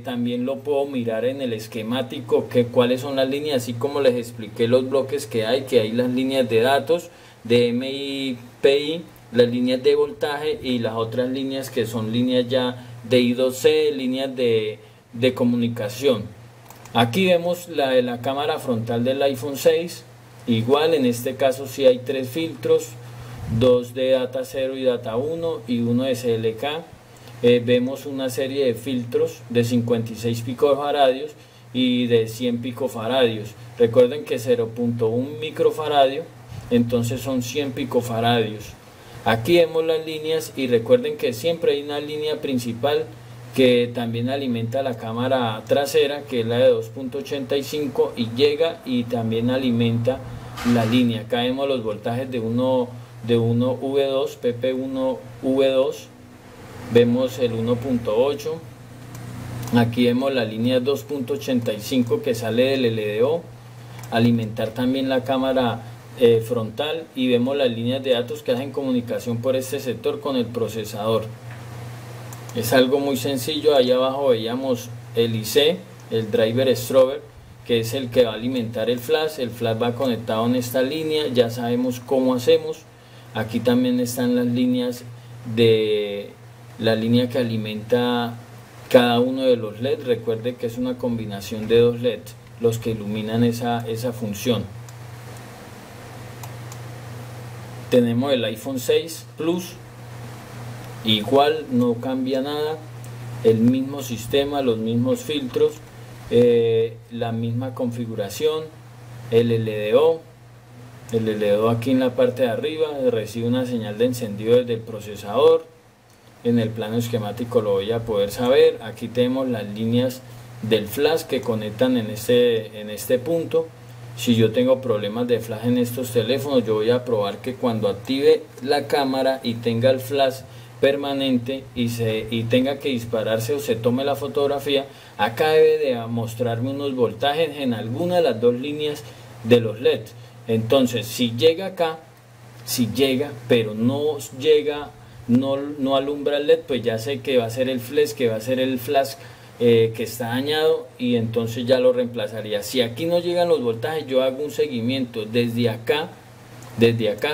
Speaker 1: También lo puedo mirar en el esquemático, cuáles son las líneas, así como les expliqué los bloques que hay las líneas de datos, de MIPI, las líneas de voltaje y las otras líneas que son líneas ya de I2C, líneas de comunicación. Aquí vemos la de la cámara frontal del iPhone 6. Igual en este caso sí hay 3 filtros, 2 de data 0 y data 1 y 1 de CLK. Vemos una serie de filtros de 56 picofaradios y de 100 picofaradios. Recuerden que 0.1 microfaradio, entonces son 100 picofaradios. Aquí vemos las líneas y recuerden que siempre hay una línea principal que también alimenta la cámara trasera, que es la de 2.85 y llega y también alimenta la línea. Acá vemos los voltajes de 1V2, PP1V2, vemos el 1.8, aquí vemos la línea 2.85 que sale del LDO, alimentar también la cámara frontal, y vemos las líneas de datos que hacen comunicación por este sector con el procesador. Es algo muy sencillo. Allá abajo veíamos el IC, el driver strober, que es el que va a alimentar el flash va conectado en esta línea, ya sabemos cómo hacemos. Aquí también están las líneas de la línea que alimenta cada uno de los LED. Recuerde que es una combinación de 2 LED los que iluminan esa función. Tenemos el iPhone 6 Plus, igual no cambia nada, el mismo sistema, los mismos filtros, la misma configuración, el LDO aquí en la parte de arriba recibe una señal de encendido desde el procesador. En el plano esquemático lo voy a poder saber. Aquí tenemos las líneas del flash que conectan en este punto. Si yo tengo problemas de flash en estos teléfonos, yo voy a probar que cuando active la cámara y tenga el flash permanente y tenga que dispararse o se tome la fotografía, acá debe de mostrarme unos voltajes en alguna de las 2 líneas de los LED. Entonces, si llega acá, pero no llega, no alumbra el LED, pues ya sé que va a ser el flash, que está dañado, y entonces ya lo reemplazaría. Si aquí no llegan los voltajes, yo hago un seguimiento desde acá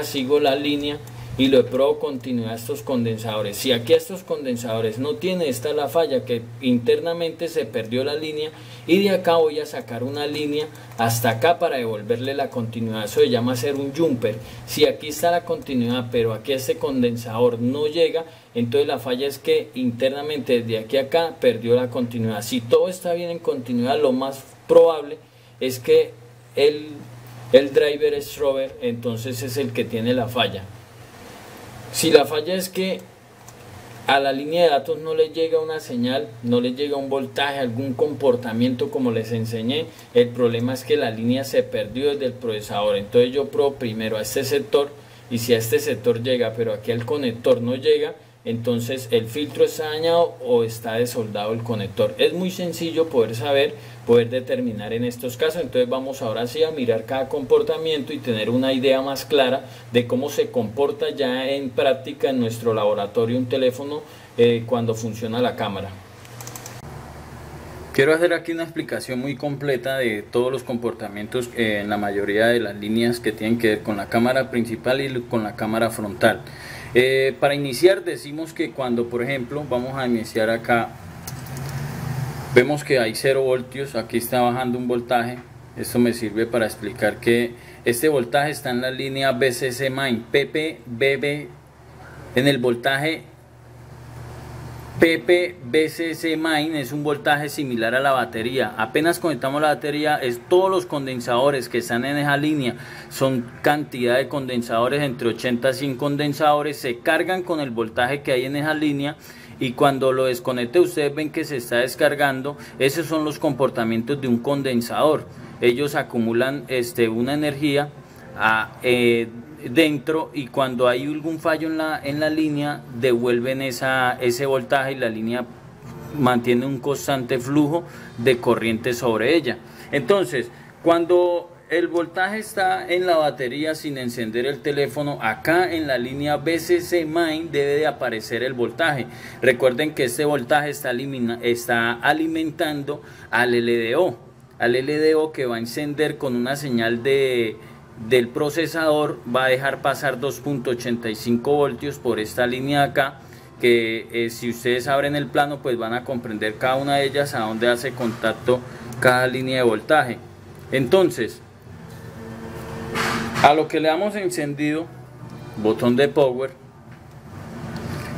Speaker 1: sigo la línea y le pruebo continuidad a estos condensadores. Si aquí estos condensadores no tiene, esta es la falla, que internamente se perdió la línea, y de acá voy a sacar una línea hasta acá para devolverle la continuidad. Eso se llama hacer un jumper. Si aquí está la continuidad pero aquí este condensador no llega, entonces la falla es que internamente desde aquí a acá perdió la continuidad. Si todo está bien en continuidad, lo más probable es que el driver strober entonces es el que tiene la falla. Si la falla es que a la línea de datos no le llega una señal, no le llega un voltaje, algún comportamiento como les enseñé, el problema es que la línea se perdió desde el procesador. Entonces yo pruebo primero a este sector, y si a este sector llega pero aquí al conector no llega, entonces el filtro está dañado o está desoldado el conector. Es muy sencillo poder determinar en estos casos. Entonces vamos ahora sí a mirar cada comportamiento y tener una idea más clara de cómo se comporta ya en práctica en nuestro laboratorio un teléfono cuando funciona la cámara. Quiero hacer aquí una explicación muy completa de todos los comportamientos en la mayoría de las líneas que tienen que ver con la cámara principal y con la cámara frontal. Para iniciar decimos que cuando, por ejemplo, vamos a iniciar acá, vemos que hay 0 voltios, aquí está bajando un voltaje. Esto me sirve para explicar que este voltaje está en la línea BCC main, PP, BB, en el voltaje PP-BCC Main es un voltaje similar a la batería. Apenas conectamos la batería, todos los condensadores que están en esa línea, son cantidad de condensadores, entre 80 a 100 condensadores, se cargan con el voltaje que hay en esa línea, y cuando lo desconecte ustedes ven que se está descargando. Esos son los comportamientos de un condensador. Ellos acumulan una energía dentro, y cuando hay algún fallo en la línea, devuelven ese voltaje, y la línea mantiene un constante flujo de corriente sobre ella. Entonces, cuando el voltaje está en la batería sin encender el teléfono, acá en la línea BCC Main debe de aparecer el voltaje. Recuerden que este voltaje está alimentando al LDO, que va a encender con una señal del procesador, va a dejar pasar 2.85 voltios por esta línea de acá, que si ustedes abren el plano pues van a comprender cada una de ellas a dónde hace contacto cada línea de voltaje. Entonces, a lo que le damos encendido, botón de power,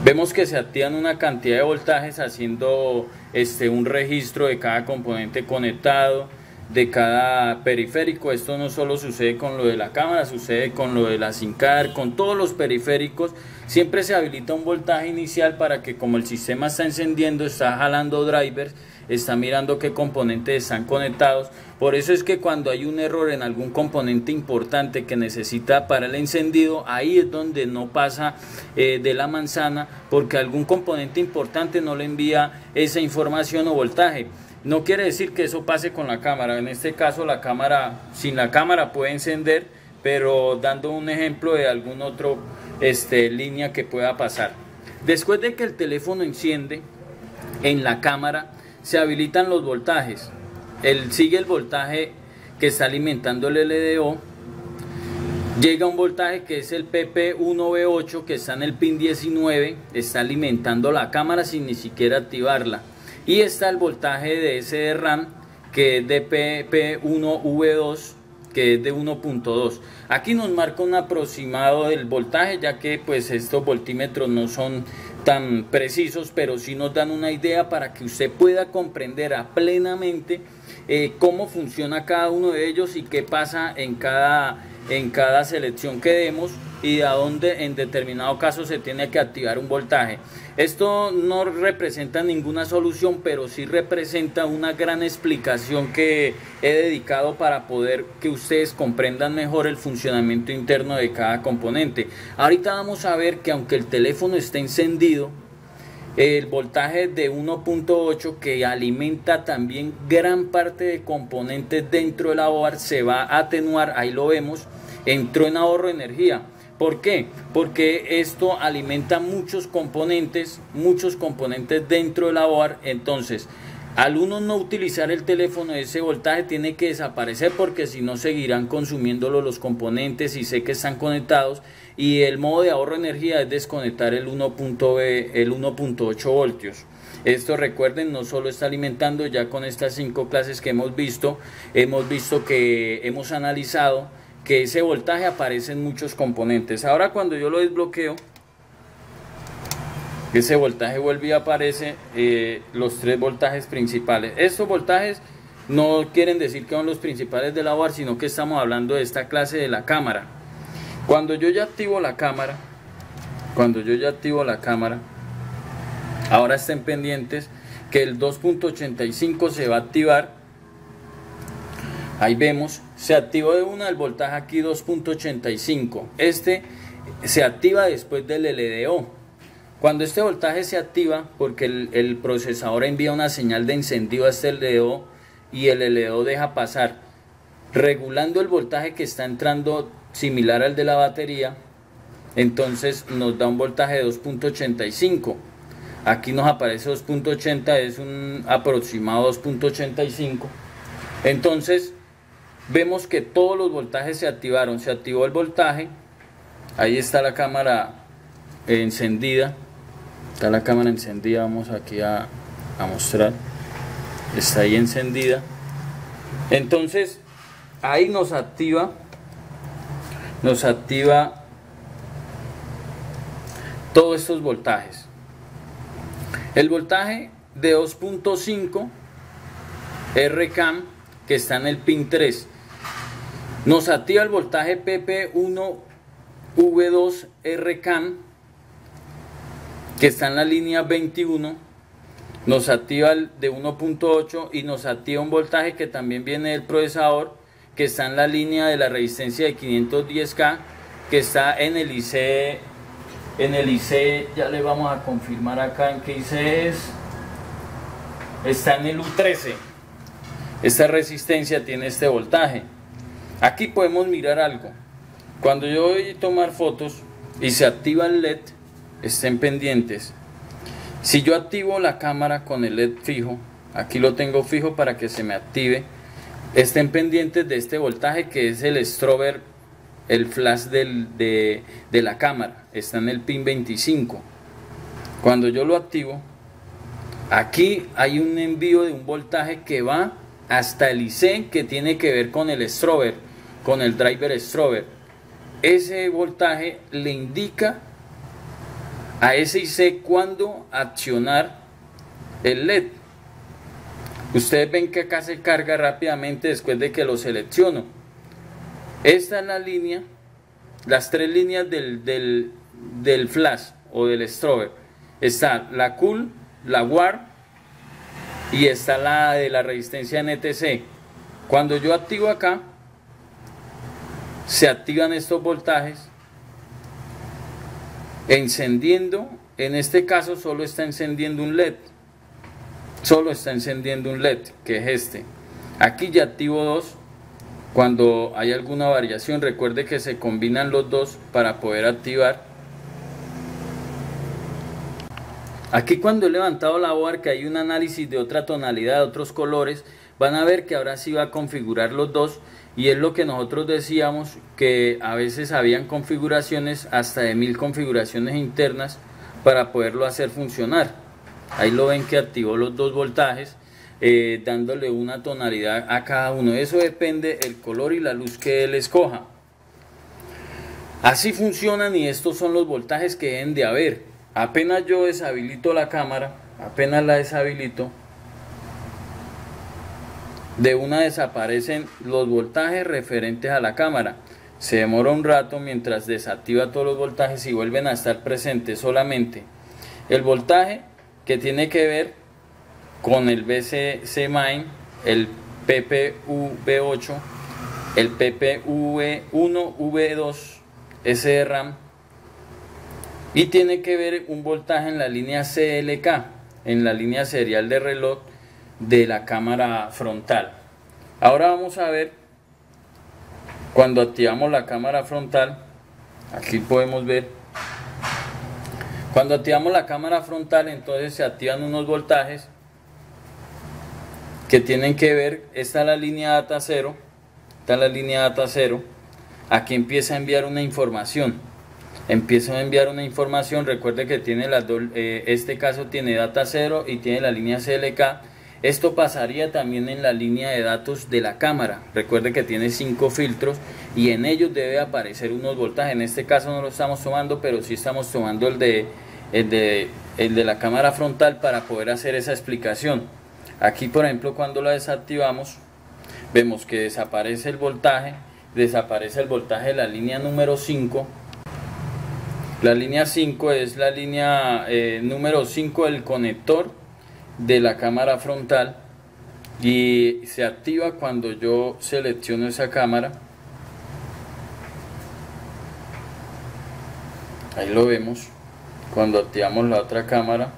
Speaker 1: vemos que se activan una cantidad de voltajes haciendo un registro de cada componente conectado, de cada periférico. Esto no solo sucede con lo de la cámara, sucede con lo de la SIM card, con todos los periféricos. Siempre se habilita un voltaje inicial para que, como el sistema está encendiendo, está jalando drivers, está mirando qué componentes están conectados. Por eso es que cuando hay un error en algún componente importante que necesita para el encendido, ahí es donde no pasa de la manzana, porque algún componente importante no le envía esa información o voltaje. No quiere decir que eso pase con la cámara. En este caso la cámara, sin la cámara puede encender, pero dando un ejemplo de algún otro línea que pueda pasar. Después de que el teléfono enciende, en la cámara se habilitan los voltajes. Sigue el voltaje que está alimentando el LDO. Llega un voltaje que es el PP1B8, que está en el pin 19, está alimentando la cámara sin ni siquiera activarla. Y está el voltaje de SDRAM, que es de PP1V2, que es de 1.2. Aquí nos marca un aproximado del voltaje, ya que pues estos voltímetros no son tan precisos, pero sí nos dan una idea para que usted pueda comprender plenamente cómo funciona cada uno de ellos y qué pasa en cada selección que demos, y a dónde en determinado caso se tiene que activar un voltaje. Esto no representa ninguna solución, pero sí representa una gran explicación que he dedicado para poder que ustedes comprendan mejor el funcionamiento interno de cada componente. Ahorita vamos a ver que aunque el teléfono esté encendido, el voltaje de 1.8, que alimenta también gran parte de componentes dentro de la board, se va a atenuar. Ahí lo vemos, entró en ahorro de energía. ¿Por qué? Porque esto alimenta muchos componentes dentro de la board. Entonces, al uno no utilizar el teléfono, ese voltaje tiene que desaparecer, porque si no seguirán consumiéndolo los componentes, y sé que están conectados. Y el modo de ahorro de energía es desconectar el 1.8 voltios. Esto, recuerden, no solo está alimentando, ya con estas 5 clases que hemos visto que hemos analizado que ese voltaje aparece en muchos componentes. Ahora, cuando yo lo desbloqueo, ese voltaje vuelve y aparece los 3 voltajes principales. Estos voltajes no quieren decir que son los principales de la board, sino que estamos hablando de esta clase de la cámara. Cuando yo ya activo la cámara, ahora estén pendientes que el 2.85 se va a activar. Ahí vemos, se activó de una el voltaje aquí 2.85. Se activa después del LDO. Cuando este voltaje se activa, porque el procesador envía una señal de encendido a este LDO, y el LDO deja pasar, regulando el voltaje que está entrando similar al de la batería, entonces nos da un voltaje de 2.85. Aquí nos aparece 2.80, es un aproximado 2.85. Entonces vemos que todos los voltajes se activaron. Se activó el voltaje, ahí está la cámara encendida, vamos aquí a mostrar, está ahí encendida. Entonces ahí nos activa todos estos voltajes. El voltaje de 2.5 RCAM que está en el pin 3 nos activa el voltaje PP1V2 RCAM que está en la línea 21, nos activa el de 1.8 y nos activa un voltaje que también viene del procesador que está en la línea de la resistencia de 510K que está en el IC. En el IC ya le vamos a confirmar acá en qué IC es. Está en el U13. Esta resistencia tiene este voltaje. Aquí podemos mirar algo. Cuando yo voy a tomar fotos y se activa el LED, estén pendientes. Si yo activo la cámara con el LED fijo, aquí lo tengo fijo para que se me active, estén pendientes de este voltaje que es el strobe, el flash de la cámara. Está en el pin 25. Cuando yo lo activo, aquí hay un envío de un voltaje que va hasta el IC que tiene que ver con el strobe, con el driver strobe. Ese voltaje le indica a ese IC cuándo accionar el LED. Ustedes ven que acá se carga rápidamente después de que lo selecciono. Esta es la línea, las tres líneas del flash o del strobe. Está la cool, la war y está la de la resistencia NTC. Cuando yo activo acá, se activan estos voltajes encendiendo. En este caso solo está encendiendo un LED, solo está encendiendo un LED, que es este. Aquí ya activo dos. Cuando hay alguna variación, recuerde que se combinan los dos para poder activar. Aquí cuando he levantado la board, que hay un análisis de otra tonalidad, de otros colores, van a ver que ahora sí va a configurar los dos. Y es lo que nosotros decíamos, que a veces habían configuraciones hasta de 1000 configuraciones internas para poderlo hacer funcionar. Ahí lo ven que activó los dos voltajes, dándole una tonalidad a cada uno. Eso depende el color y la luz que él escoja. Así funcionan y estos son los voltajes que deben de haber. Apenas yo deshabilito la cámara, apenas la deshabilito, de una desaparecen los voltajes referentes a la cámara. Se demora un rato mientras desactiva todos los voltajes y vuelven a estar presentes solamente el voltaje que tiene que ver con el VCC Main, el PPV8, el PPV1V2 SRAM, y tiene que ver un voltaje en la línea CLK, en la línea serial de reloj de la cámara frontal. Ahora vamos a ver cuando activamos la cámara frontal. Aquí podemos ver cuando activamos la cámara frontal, entonces se activan unos voltajes que tienen que ver. Esta es la línea data 0, esta es la línea data 0. Aquí empieza a enviar una información, recuerde que tiene las dos, este caso tiene data 0 y tiene la línea CLK. Esto pasaría también en la línea de datos de la cámara. Recuerde que tiene 5 filtros y en ellos debe aparecer unos voltajes. En este caso no lo estamos tomando, pero sí estamos tomando el de la cámara frontal para poder hacer esa explicación. Aquí, por ejemplo, cuando la desactivamos, vemos que desaparece el voltaje de la línea número 5. La línea 5 es la línea número 5 del conector de la cámara frontal y se activa cuando yo selecciono esa cámara. Ahí lo vemos. Cuando activamos la otra cámara,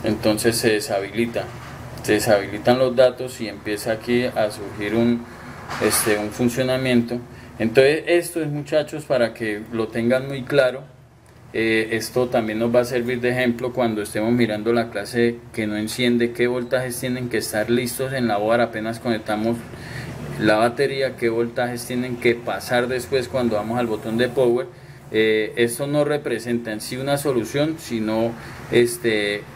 Speaker 1: entonces se deshabilitan los datos y empieza aquí a surgir un funcionamiento. Entonces esto es, muchachos, para que lo tengan muy claro. Esto también nos va a servir de ejemplo cuando estemos mirando la clase que no enciende, qué voltajes tienen que estar listos en la board apenas conectamos la batería, qué voltajes tienen que pasar después cuando vamos al botón de power. Esto no representa en sí una solución, sino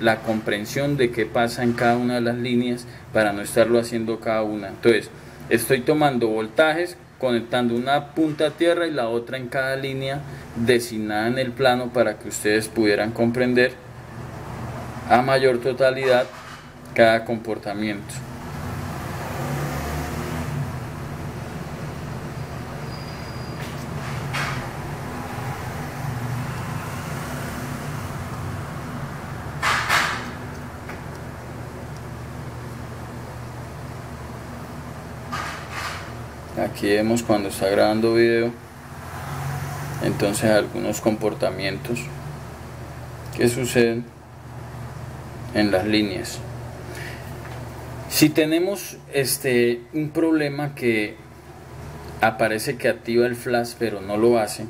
Speaker 1: la comprensión de qué pasa en cada una de las líneas para no estarlo haciendo cada una. Entonces estoy tomando voltajes, conectando una punta a tierra y la otra en cada línea designada en el plano para que ustedes pudieran comprender a mayor totalidad cada comportamiento. Aquí vemos cuando está grabando video, entonces algunos comportamientos que suceden en las líneas. Si tenemos un problema que aparece que activa el flash pero no lo hace,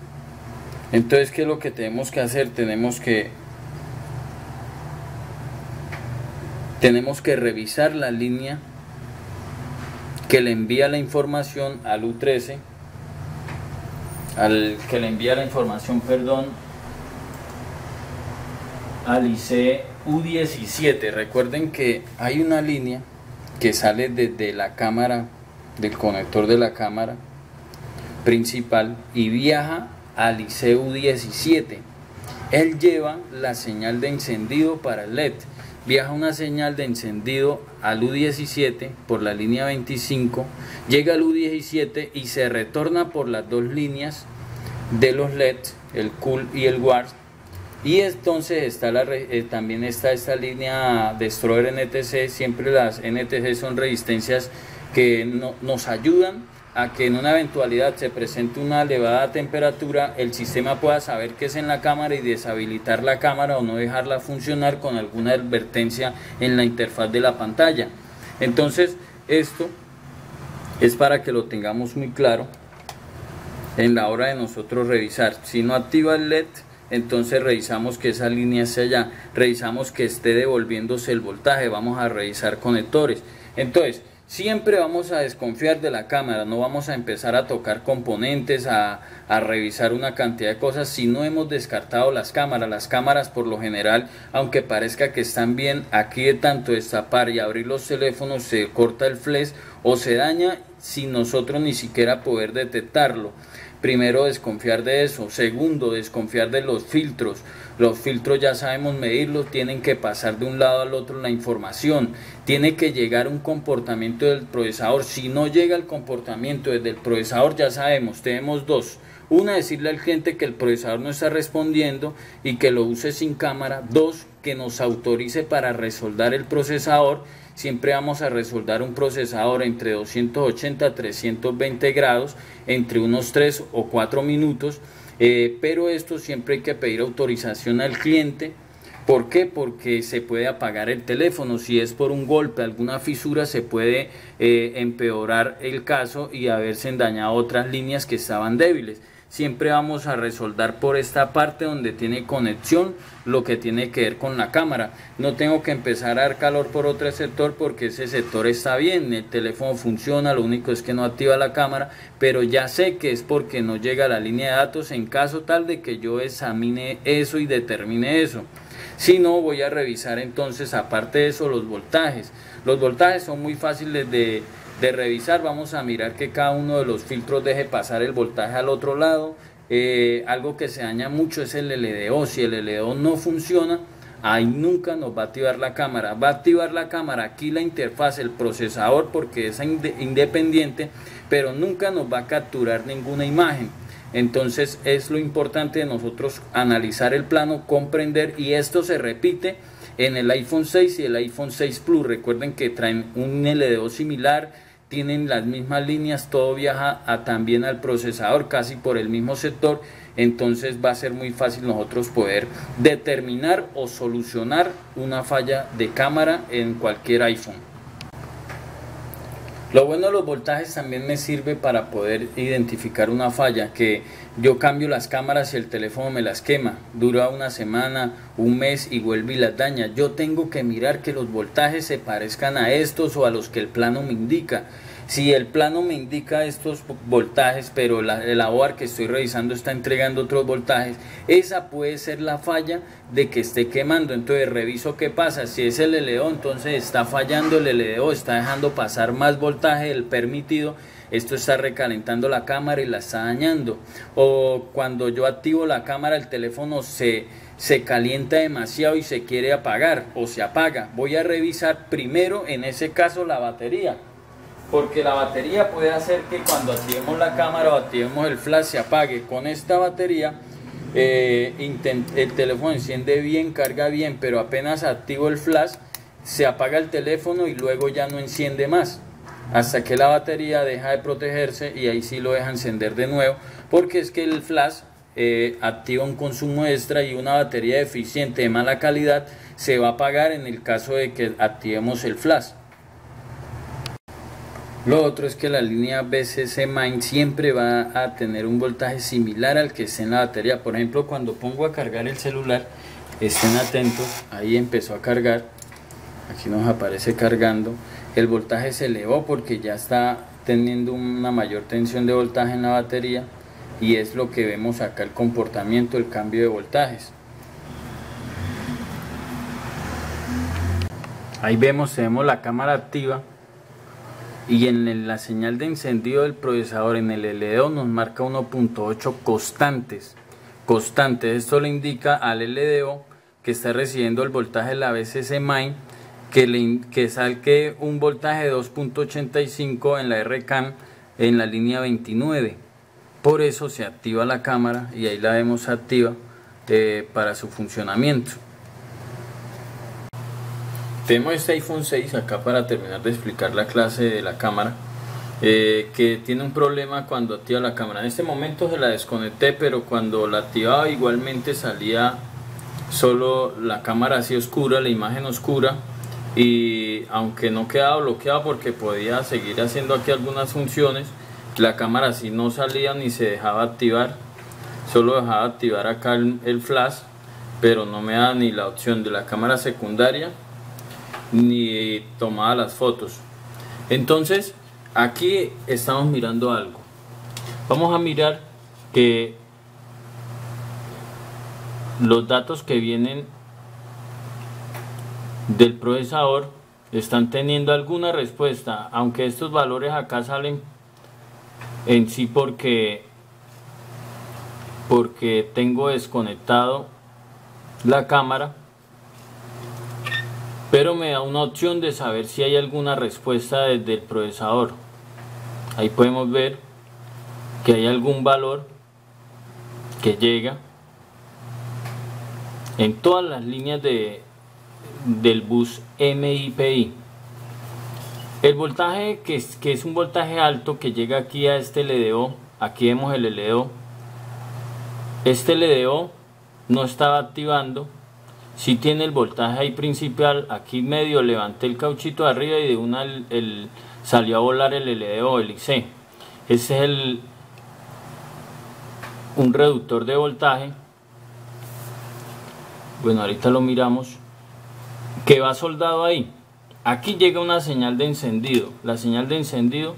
Speaker 1: entonces ¿qué es lo que tenemos que hacer? Tenemos que revisar la línea que le envía la información al U13, al IC U17. Recuerden que hay una línea que sale desde la cámara, del conector de la cámara principal y viaja al IC U17. Él lleva la señal de encendido para el LED. Viaja una señal de encendido al U17 por la línea 25, llega al U17 y se retorna por las dos líneas de los LED, el COOL y el WARS. Y entonces está también está esta línea Destroyer NTC. Siempre las NTC son resistencias que nos ayudan a que en una eventualidad se presente una elevada temperatura, el sistema pueda saber qué es en la cámara y deshabilitar la cámara o no dejarla funcionar con alguna advertencia en la interfaz de la pantalla. Entonces esto es para que lo tengamos muy claro en la hora de nosotros revisar. Si no activa el LED, entonces revisamos que esa línea esté allá, revisamos que esté devolviéndose el voltaje, vamos a revisar conectores. Entonces siempre vamos a desconfiar de la cámara, no vamos a empezar a tocar componentes, a revisar una cantidad de cosas si no hemos descartado las cámaras. Las cámaras por lo general, aunque parezca que están bien, aquí de tanto destapar y abrir los teléfonos se corta el flash o se daña sin nosotros ni siquiera poder detectarlo. Primero, desconfiar de eso. Segundo, desconfiar de los filtros. Los filtros ya sabemos medirlos, tienen que pasar de un lado al otro la información. Tiene que llegar un comportamiento del procesador. Si no llega el comportamiento desde el procesador, ya sabemos, tenemos dos. Una, decirle al cliente que el procesador no está respondiendo y que lo use sin cámara. Dos, que nos autorice para resoldar el procesador. Siempre vamos a resoldar un procesador entre 280 a 320 grados, entre unos 3 o 4 minutos, pero esto siempre hay que pedir autorización al cliente. ¿Por qué? Porque se puede apagar el teléfono. Si es por un golpe, alguna fisura, se puede empeorar el caso y haberse dañado otras líneas que estaban débiles. Siempre vamos a resoldar por esta parte donde tiene conexión lo que tiene que ver con la cámara. No tengo que empezar a dar calor por otro sector porque ese sector está bien, el teléfono funciona, lo único es que no activa la cámara, pero ya sé que es porque no llega la línea de datos en caso tal de que yo examine eso y determine eso. Si no, voy a revisar entonces, aparte de eso, los voltajes. Los voltajes son muy fáciles de revisar. Vamos a mirar que cada uno de los filtros deje pasar el voltaje al otro lado. Algo que se daña mucho es el LDO. Si el LDO no funciona, ahí nunca nos va a activar la cámara. Va a activar la cámara aquí la interfaz, el procesador, porque es independiente, pero nunca nos va a capturar ninguna imagen. Entonces es lo importante de nosotros analizar el plano, comprender, y esto se repite en el iPhone 6 y el iPhone 6 Plus. Recuerden que traen un LDO similar, tienen las mismas líneas, todo viaja también al procesador, casi por el mismo sector. Entonces va a ser muy fácil nosotros poder determinar o solucionar una falla de cámara en cualquier iPhone. Lo bueno de los voltajes también me sirve para poder identificar una falla, que yo cambio las cámaras y el teléfono me las quema, dura una semana, un mes y vuelve y las daña. Yo tengo que mirar que los voltajes se parezcan a estos o a los que el plano me indica. Si el plano me indica estos voltajes, pero la OAR que estoy revisando está entregando otros voltajes, esa puede ser la falla de que esté quemando. Entonces reviso qué pasa. Si es el LDO, entonces está fallando el LDO, está dejando pasar más voltaje del permitido. Esto está recalentando la cámara y la está dañando. O cuando yo activo la cámara, el teléfono se calienta demasiado y se quiere apagar o se apaga. Voy a revisar primero en ese caso la batería, porque la batería puede hacer que cuando activemos la cámara o activemos el flash se apague. Con esta batería el teléfono enciende bien, carga bien, pero apenas activo el flash se apaga el teléfono y luego ya no enciende más, hasta que la batería deja de protegerse y ahí sí lo deja encender de nuevo, porque es que el flash activa un consumo extra y una batería deficiente de mala calidad se va a apagar en el caso de que activemos el flash. Lo otro es que la línea BCC Main siempre va a tener un voltaje similar al que esté en la batería. Por ejemplo, cuando pongo a cargar el celular, estén atentos, ahí empezó a cargar, aquí nos aparece cargando, el voltaje se elevó porque ya está teniendo una mayor tensión de voltaje en la batería, y es lo que vemos acá, el comportamiento, el cambio de voltajes. Ahí tenemos la cámara activa, y en la señal de encendido del procesador en el LDO nos marca 1.8 constantes. Esto le indica al LDO que está recibiendo el voltaje de la BCC Main, que salque un voltaje de 2.85 en la RCAN en la línea 29. Por eso se activa la cámara y ahí la vemos activa para su funcionamiento. Tenemos este iPhone 6 acá para terminar de explicar la clase de la cámara, que tiene un problema cuando activa la cámara. En este momento se la desconecté, pero cuando la activaba igualmente salía solo la cámara así oscura, la imagen oscura, y aunque no quedaba bloqueada porque podía seguir haciendo aquí algunas funciones, la cámara así no salía ni se dejaba activar, solo dejaba activar acá el flash, pero no me da ni la opción de la cámara secundaria ni tomaba las fotos. Entonces aquí estamos mirando algo. Vamos a mirar que los datos que vienen del procesador están teniendo alguna respuesta, aunque estos valores acá salen en sí porque tengo desconectado la cámara, pero me da una opción de saber si hay alguna respuesta desde el procesador. Ahí podemos ver que hay algún valor que llega en todas las líneas del bus MIPI. El voltaje que es un voltaje alto que llega aquí a este LDO, aquí vemos el LDO. Este LDO no estaba activando. Si tiene el voltaje ahí principal, aquí medio levanté el cauchito de arriba y de una salió a volar el LDO, el IC. Ese es un reductor de voltaje. Bueno, ahorita lo miramos, que va soldado ahí. Aquí llega una señal de encendido. La señal de encendido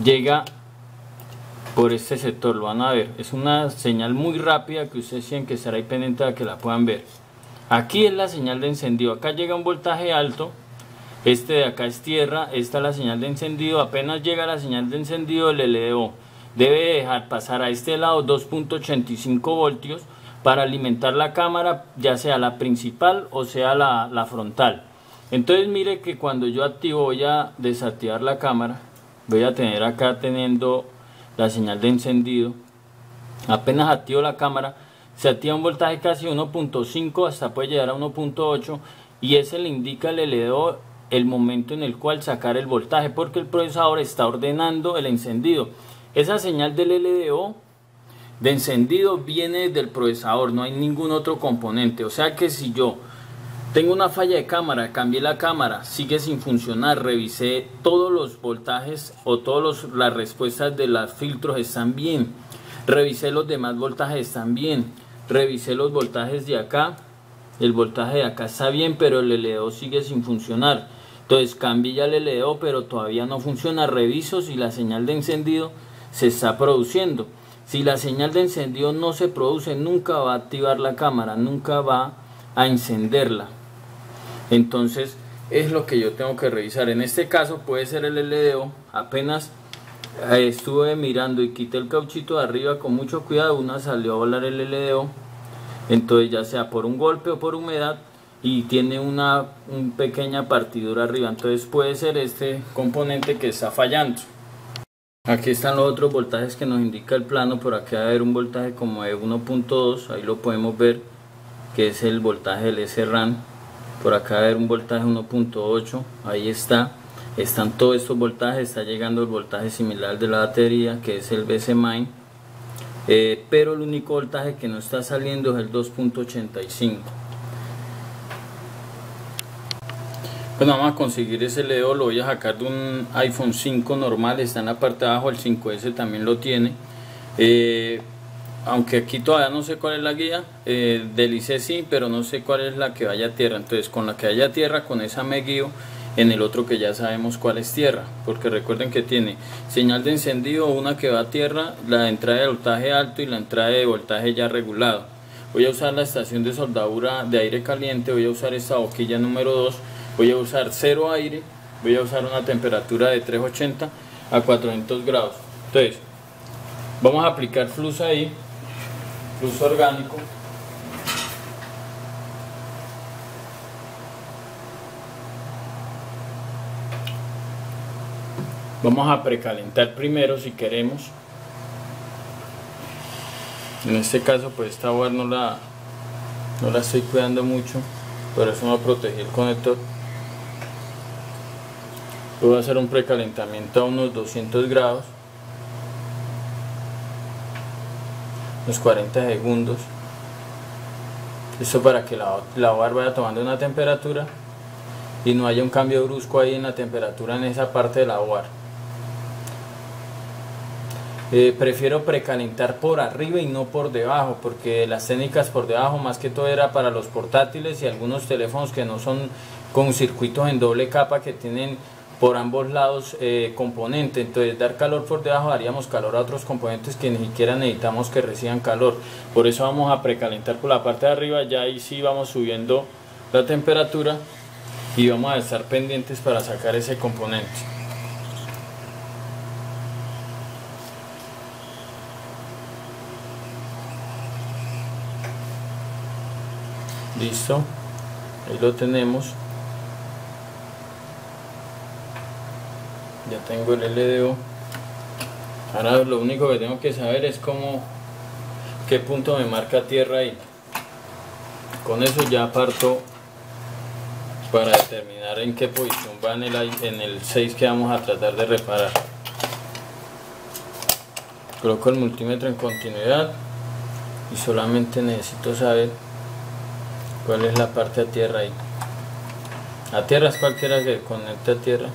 Speaker 1: llega por este sector, lo van a ver. Es una señal muy rápida que ustedes tienen que estar ahí pendiente para que la puedan ver. Aquí es la señal de encendido, acá llega un voltaje alto, este de acá es tierra, esta es la señal de encendido. Apenas llega la señal de encendido, el LDO debe dejar pasar a este lado 2.85 voltios para alimentar la cámara, ya sea la principal o sea la frontal. Entonces mire que cuando yo activo, voy a desactivar la cámara, voy a tener acá teniendo la señal de encendido. Apenas activo la cámara, se activa un voltaje casi 1.5, hasta puede llegar a 1.8, y ese le indica al LDO el momento en el cual sacar el voltaje, porque el procesador está ordenando el encendido. Esa señal del LDO de encendido viene del procesador, no hay ningún otro componente. O sea que si yo tengo una falla de cámara, cambié la cámara, sigue sin funcionar, revisé todos los voltajes o todas las respuestas de los filtros están bien, revisé los demás voltajes están bien, revisé los voltajes de acá, el voltaje de acá está bien, pero el LDO sigue sin funcionar. Entonces cambie ya el LEO, pero todavía no funciona. Reviso si la señal de encendido se está produciendo. Si la señal de encendido no se produce, nunca va a activar la cámara, nunca va a encenderla. Entonces es lo que yo tengo que revisar. En este caso puede ser el LEO. Apenas estuve mirando y quité el cauchito de arriba con mucho cuidado, una salió a volar el LEO. Entonces ya sea por un golpe o por humedad, y tiene una pequeña partidura arriba, entonces puede ser este componente que está fallando. Aquí están los otros voltajes que nos indica el plano. Por aquí va a haber un voltaje como de 1.2, ahí lo podemos ver, que es el voltaje del SRAM. Por acá va a haber un voltaje 1.8, ahí está. Están todos estos voltajes, está llegando el voltaje similar al de la batería, que es el BC-Main, pero el único voltaje que no está saliendo es el 2.85. Bueno, vamos a conseguir ese LEO. Lo voy a sacar de un iPhone 5 normal, está en la parte de abajo. El 5S también lo tiene, aunque aquí todavía no sé cuál es la guía. Del IC sí, pero no sé cuál es la que vaya a tierra. Entonces con la que vaya a tierra, con esa me guío en el otro que ya sabemos cuál es tierra, porque recuerden que tiene señal de encendido, una que va a tierra, la entrada de voltaje alto y la entrada de voltaje ya regulado. Voy a usar la estación de soldadura de aire caliente, voy a usar esta boquilla número 2, voy a usar cero aire, voy a usar una temperatura de 380 a 400 grados. Entonces vamos a aplicar flux ahí, flux orgánico. Vamos a precalentar primero si queremos. En este caso pues esta board no la estoy cuidando mucho, por eso no protegí el conector. Voy a hacer un precalentamiento a unos 200 grados, unos 40 segundos. Esto para que la board vaya tomando una temperatura y no haya un cambio brusco ahí en la temperatura en esa parte de la board. Prefiero precalentar por arriba y no por debajo, porque las técnicas por debajo más que todo era para los portátiles y algunos teléfonos que no son con circuitos en doble capa, que tienen por ambos lados componentes. Entonces dar calor por debajo daríamos calor a otros componentes que ni siquiera necesitamos que reciban calor. Por eso vamos a precalentar por la parte de arriba. Ya ahí sí vamos subiendo la temperatura y vamos a estar pendientes para sacar ese componente. Listo, ahí lo tenemos. Ya tengo el LDO. Ahora lo único que tengo que saber es qué punto me marca tierra ahí. Con eso ya parto para determinar en qué posición va en el 6 que vamos a tratar de reparar. Coloco el multímetro en continuidad y solamente necesito saber cuál es la parte a tierra ahí. A tierra es cualquiera que conecte a tierra.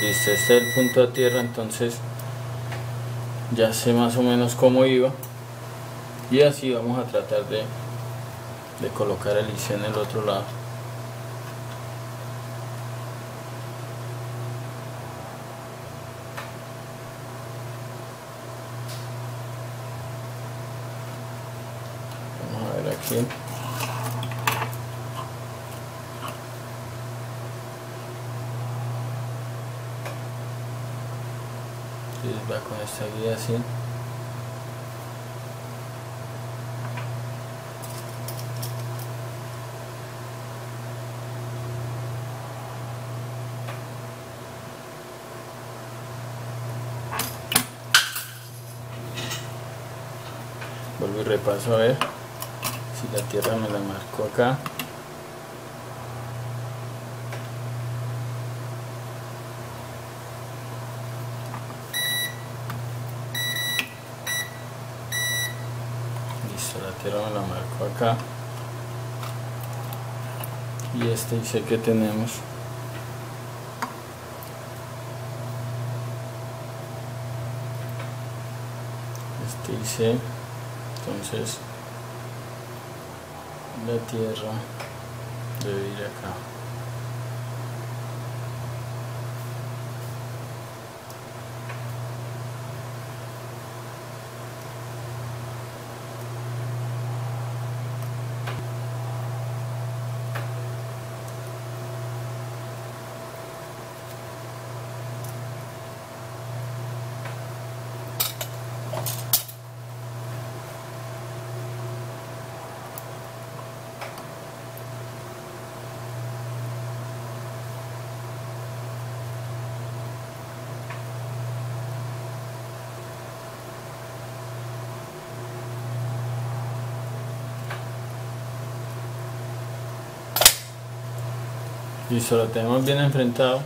Speaker 1: Listo, este es el punto a tierra, entonces ya sé más o menos cómo iba. Y así vamos a tratar de colocar el IC en el otro lado. Vamos a ver aquí. Va con esta guía así. Vuelvo y repaso a ver si la tierra me la marcó acá. La tierra me la marco acá. Y este IC que tenemos IC, entonces la tierra debe ir acá. Listo, lo tenemos bien enfrentado.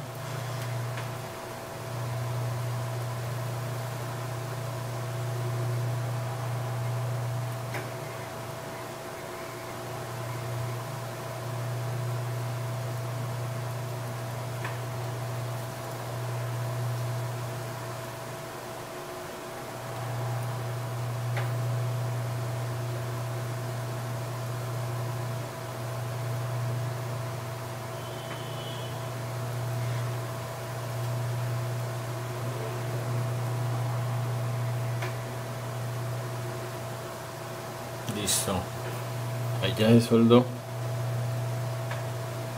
Speaker 1: Listo, ahí ya se soldó.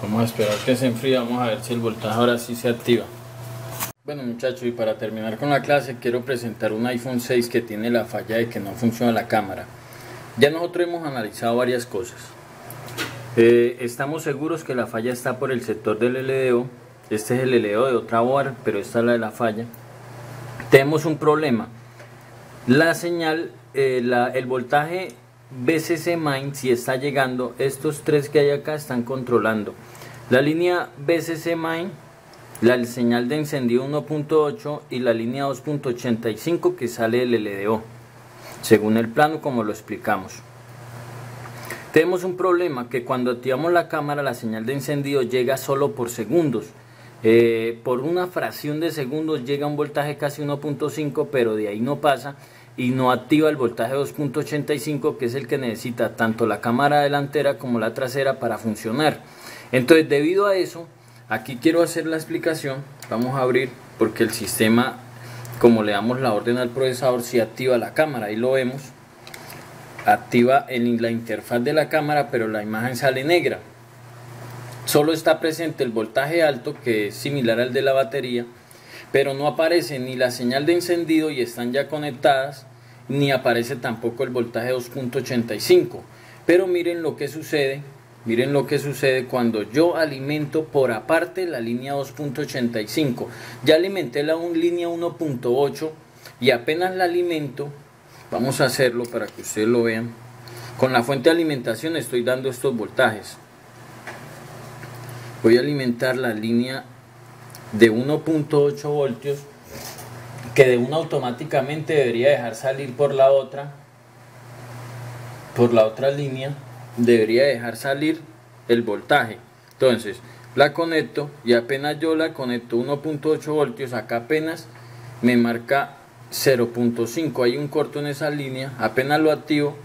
Speaker 1: Vamos a esperar que se enfríe, vamos a ver si el voltaje ahora sí se activa. Bueno muchachos, y para terminar con la clase quiero presentar un iPhone 6 que tiene la falla de que no funciona la cámara. Ya nosotros hemos analizado varias cosas. Estamos seguros que la falla está por el sector del LDO. Este es el LDO de otra board, pero esta es la de la falla. Tenemos un problema. La señal, el voltaje VCC Main, si está llegando, estos tres que hay acá están controlando la línea VCC Main, la señal de encendido 1.8 y la línea 2.85 que sale del LDO, según el plano como lo explicamos. Tenemos un problema que cuando activamos la cámara la señal de encendido llega solo por segundos. Por una fracción de segundos llega un voltaje casi 1.5, pero de ahí no pasa y no activa el voltaje 2.85, que es el que necesita tanto la cámara delantera como la trasera para funcionar. Entonces, debido a eso, aquí quiero hacer la explicación. Vamos a abrir porque el sistema, como le damos la orden al procesador, si activa la cámara, ahí lo vemos, activa en la interfaz de la cámara, pero la imagen sale negra. Solo está presente el voltaje alto, que es similar al de la batería, pero no aparece ni la señal de encendido y están ya conectadas, ni aparece tampoco el voltaje 2.85. Pero miren lo que sucede, cuando yo alimento por aparte la línea 2.85. Ya alimenté la línea 1.8 y apenas la alimento, vamos a hacerlo para que ustedes lo vean. Con la fuente de alimentación estoy dando estos voltajes. Voy a alimentar la línea de 1.8 voltios, que de una automáticamente debería dejar salir por la otra línea, debería dejar salir el voltaje. Entonces la conecto y apenas yo la conecto 1.8 voltios, acá apenas me marca 0.5, hay un corto en esa línea, apenas lo activo,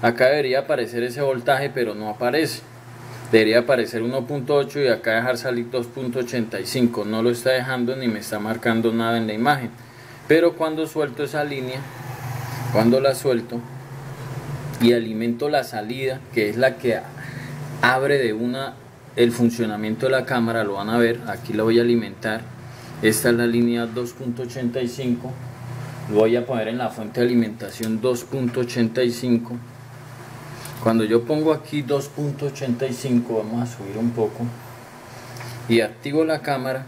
Speaker 1: acá debería aparecer ese voltaje, pero no aparece. Debería aparecer 1.8 y acá dejar salir 2.85, no lo está dejando ni me está marcando nada en la imagen. Pero cuando suelto esa línea, cuando la suelto y alimento la salida, que es la que abre de una el funcionamiento de la cámara, lo van a ver, aquí la voy a alimentar. Esta es la línea 2.85, voy a poner en la fuente de alimentación 2.85. Cuando yo pongo aquí 2.85, vamos a subir un poco y activo la cámara,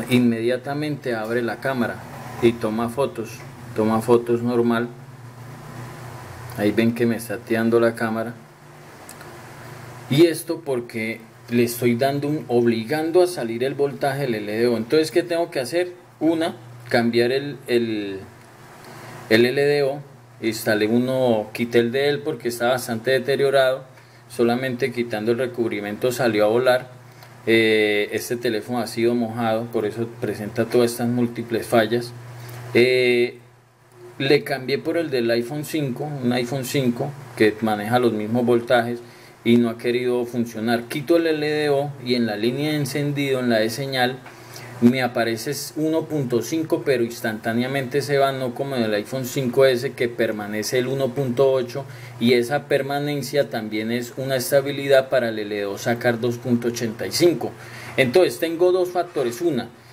Speaker 1: inmediatamente abre la cámara y toma fotos normal. Ahí ven que me está activando la cámara, y esto porque le estoy obligando a salir el voltaje del LDO. Entonces, ¿qué tengo que hacer? Cambiar el LDO. Instalé uno, quité el de él porque está bastante deteriorado, solamente quitando el recubrimiento salió a volar. Este teléfono ha sido mojado, por eso presenta todas estas múltiples fallas. Le cambié por el del iPhone 5, un iPhone 5 que maneja los mismos voltajes y no ha querido funcionar. Quito el LDO y en la línea de encendido, en la de señal, me aparece 1.5, pero instantáneamente se va, no como en el iPhone 5S que permanece el 1.8, y esa permanencia también es una estabilidad para el LDO sacar 2.85. Entonces tengo dos factores.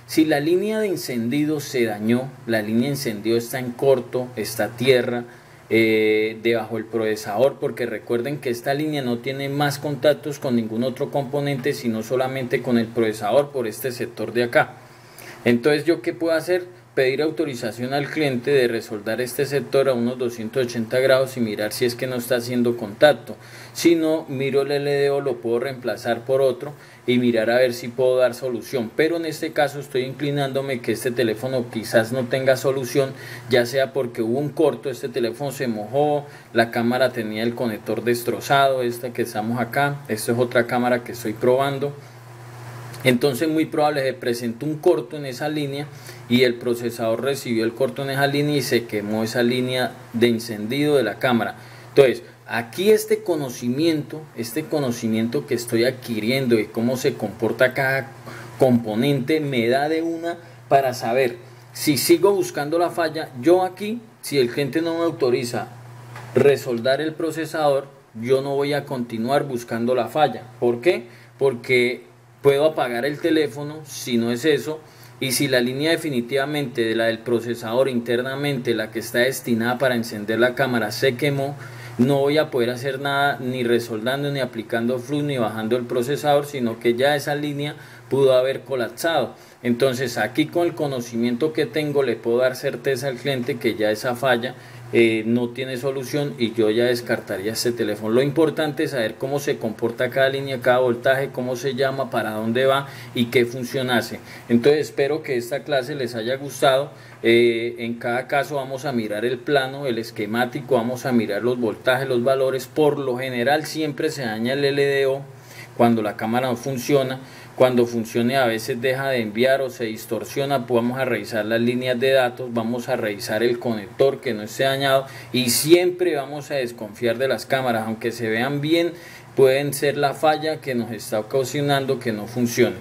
Speaker 1: Si la línea de encendido se dañó, la línea de encendido está en corto, está tierra, debajo del procesador, porque recuerden que esta línea no tiene más contactos con ningún otro componente sino solamente con el procesador por este sector de acá. Entonces, ¿yo qué puedo hacer? pedir autorización al cliente de resoldar este sector a unos 280 grados y mirar si es que no está haciendo contacto. Si no, miro el LDO, lo puedo reemplazar por otro y mirar a ver si puedo dar solución. Pero en este caso estoy inclinándome que este teléfono quizás no tenga solución, ya sea porque hubo un corto, este teléfono se mojó, la cámara tenía el conector destrozado, esta que estamos acá, esta es otra cámara que estoy probando. Entonces muy probable se presentó un corto en esa línea y el procesador recibió el corto en esa línea y se quemó esa línea de encendido de la cámara. Entonces aquí este conocimiento que estoy adquiriendo de cómo se comporta cada componente me da de una para saber si sigo buscando la falla. Yo aquí, si el cliente no me autoriza resoldar el procesador, yo no voy a continuar buscando la falla. ¿Por qué? Porque puedo apagar el teléfono si no es eso, y si la línea definitivamente de la del procesador internamente, la que está destinada para encender la cámara, se quemó, no voy a poder hacer nada ni resoldando, ni aplicando flux, ni bajando el procesador, sino que ya esa línea pudo haber colapsado. Entonces aquí con el conocimiento que tengo le puedo dar certeza al cliente que ya esa falla no tiene solución y yo ya descartaría este teléfono. Lo importante es saber cómo se comporta cada línea, cada voltaje, cómo se llama, para dónde va y qué función hace. Entonces espero que esta clase les haya gustado. En cada caso vamos a mirar el plano, el esquemático, vamos a mirar los voltajes, los valores. Por lo general siempre se daña el LDO cuando la cámara no funciona. Cuando funcione a veces deja de enviar o se distorsiona, pues vamos a revisar las líneas de datos, vamos a revisar el conector que no esté dañado y siempre vamos a desconfiar de las cámaras, aunque se vean bien, pueden ser la falla que nos está ocasionando que no funcione.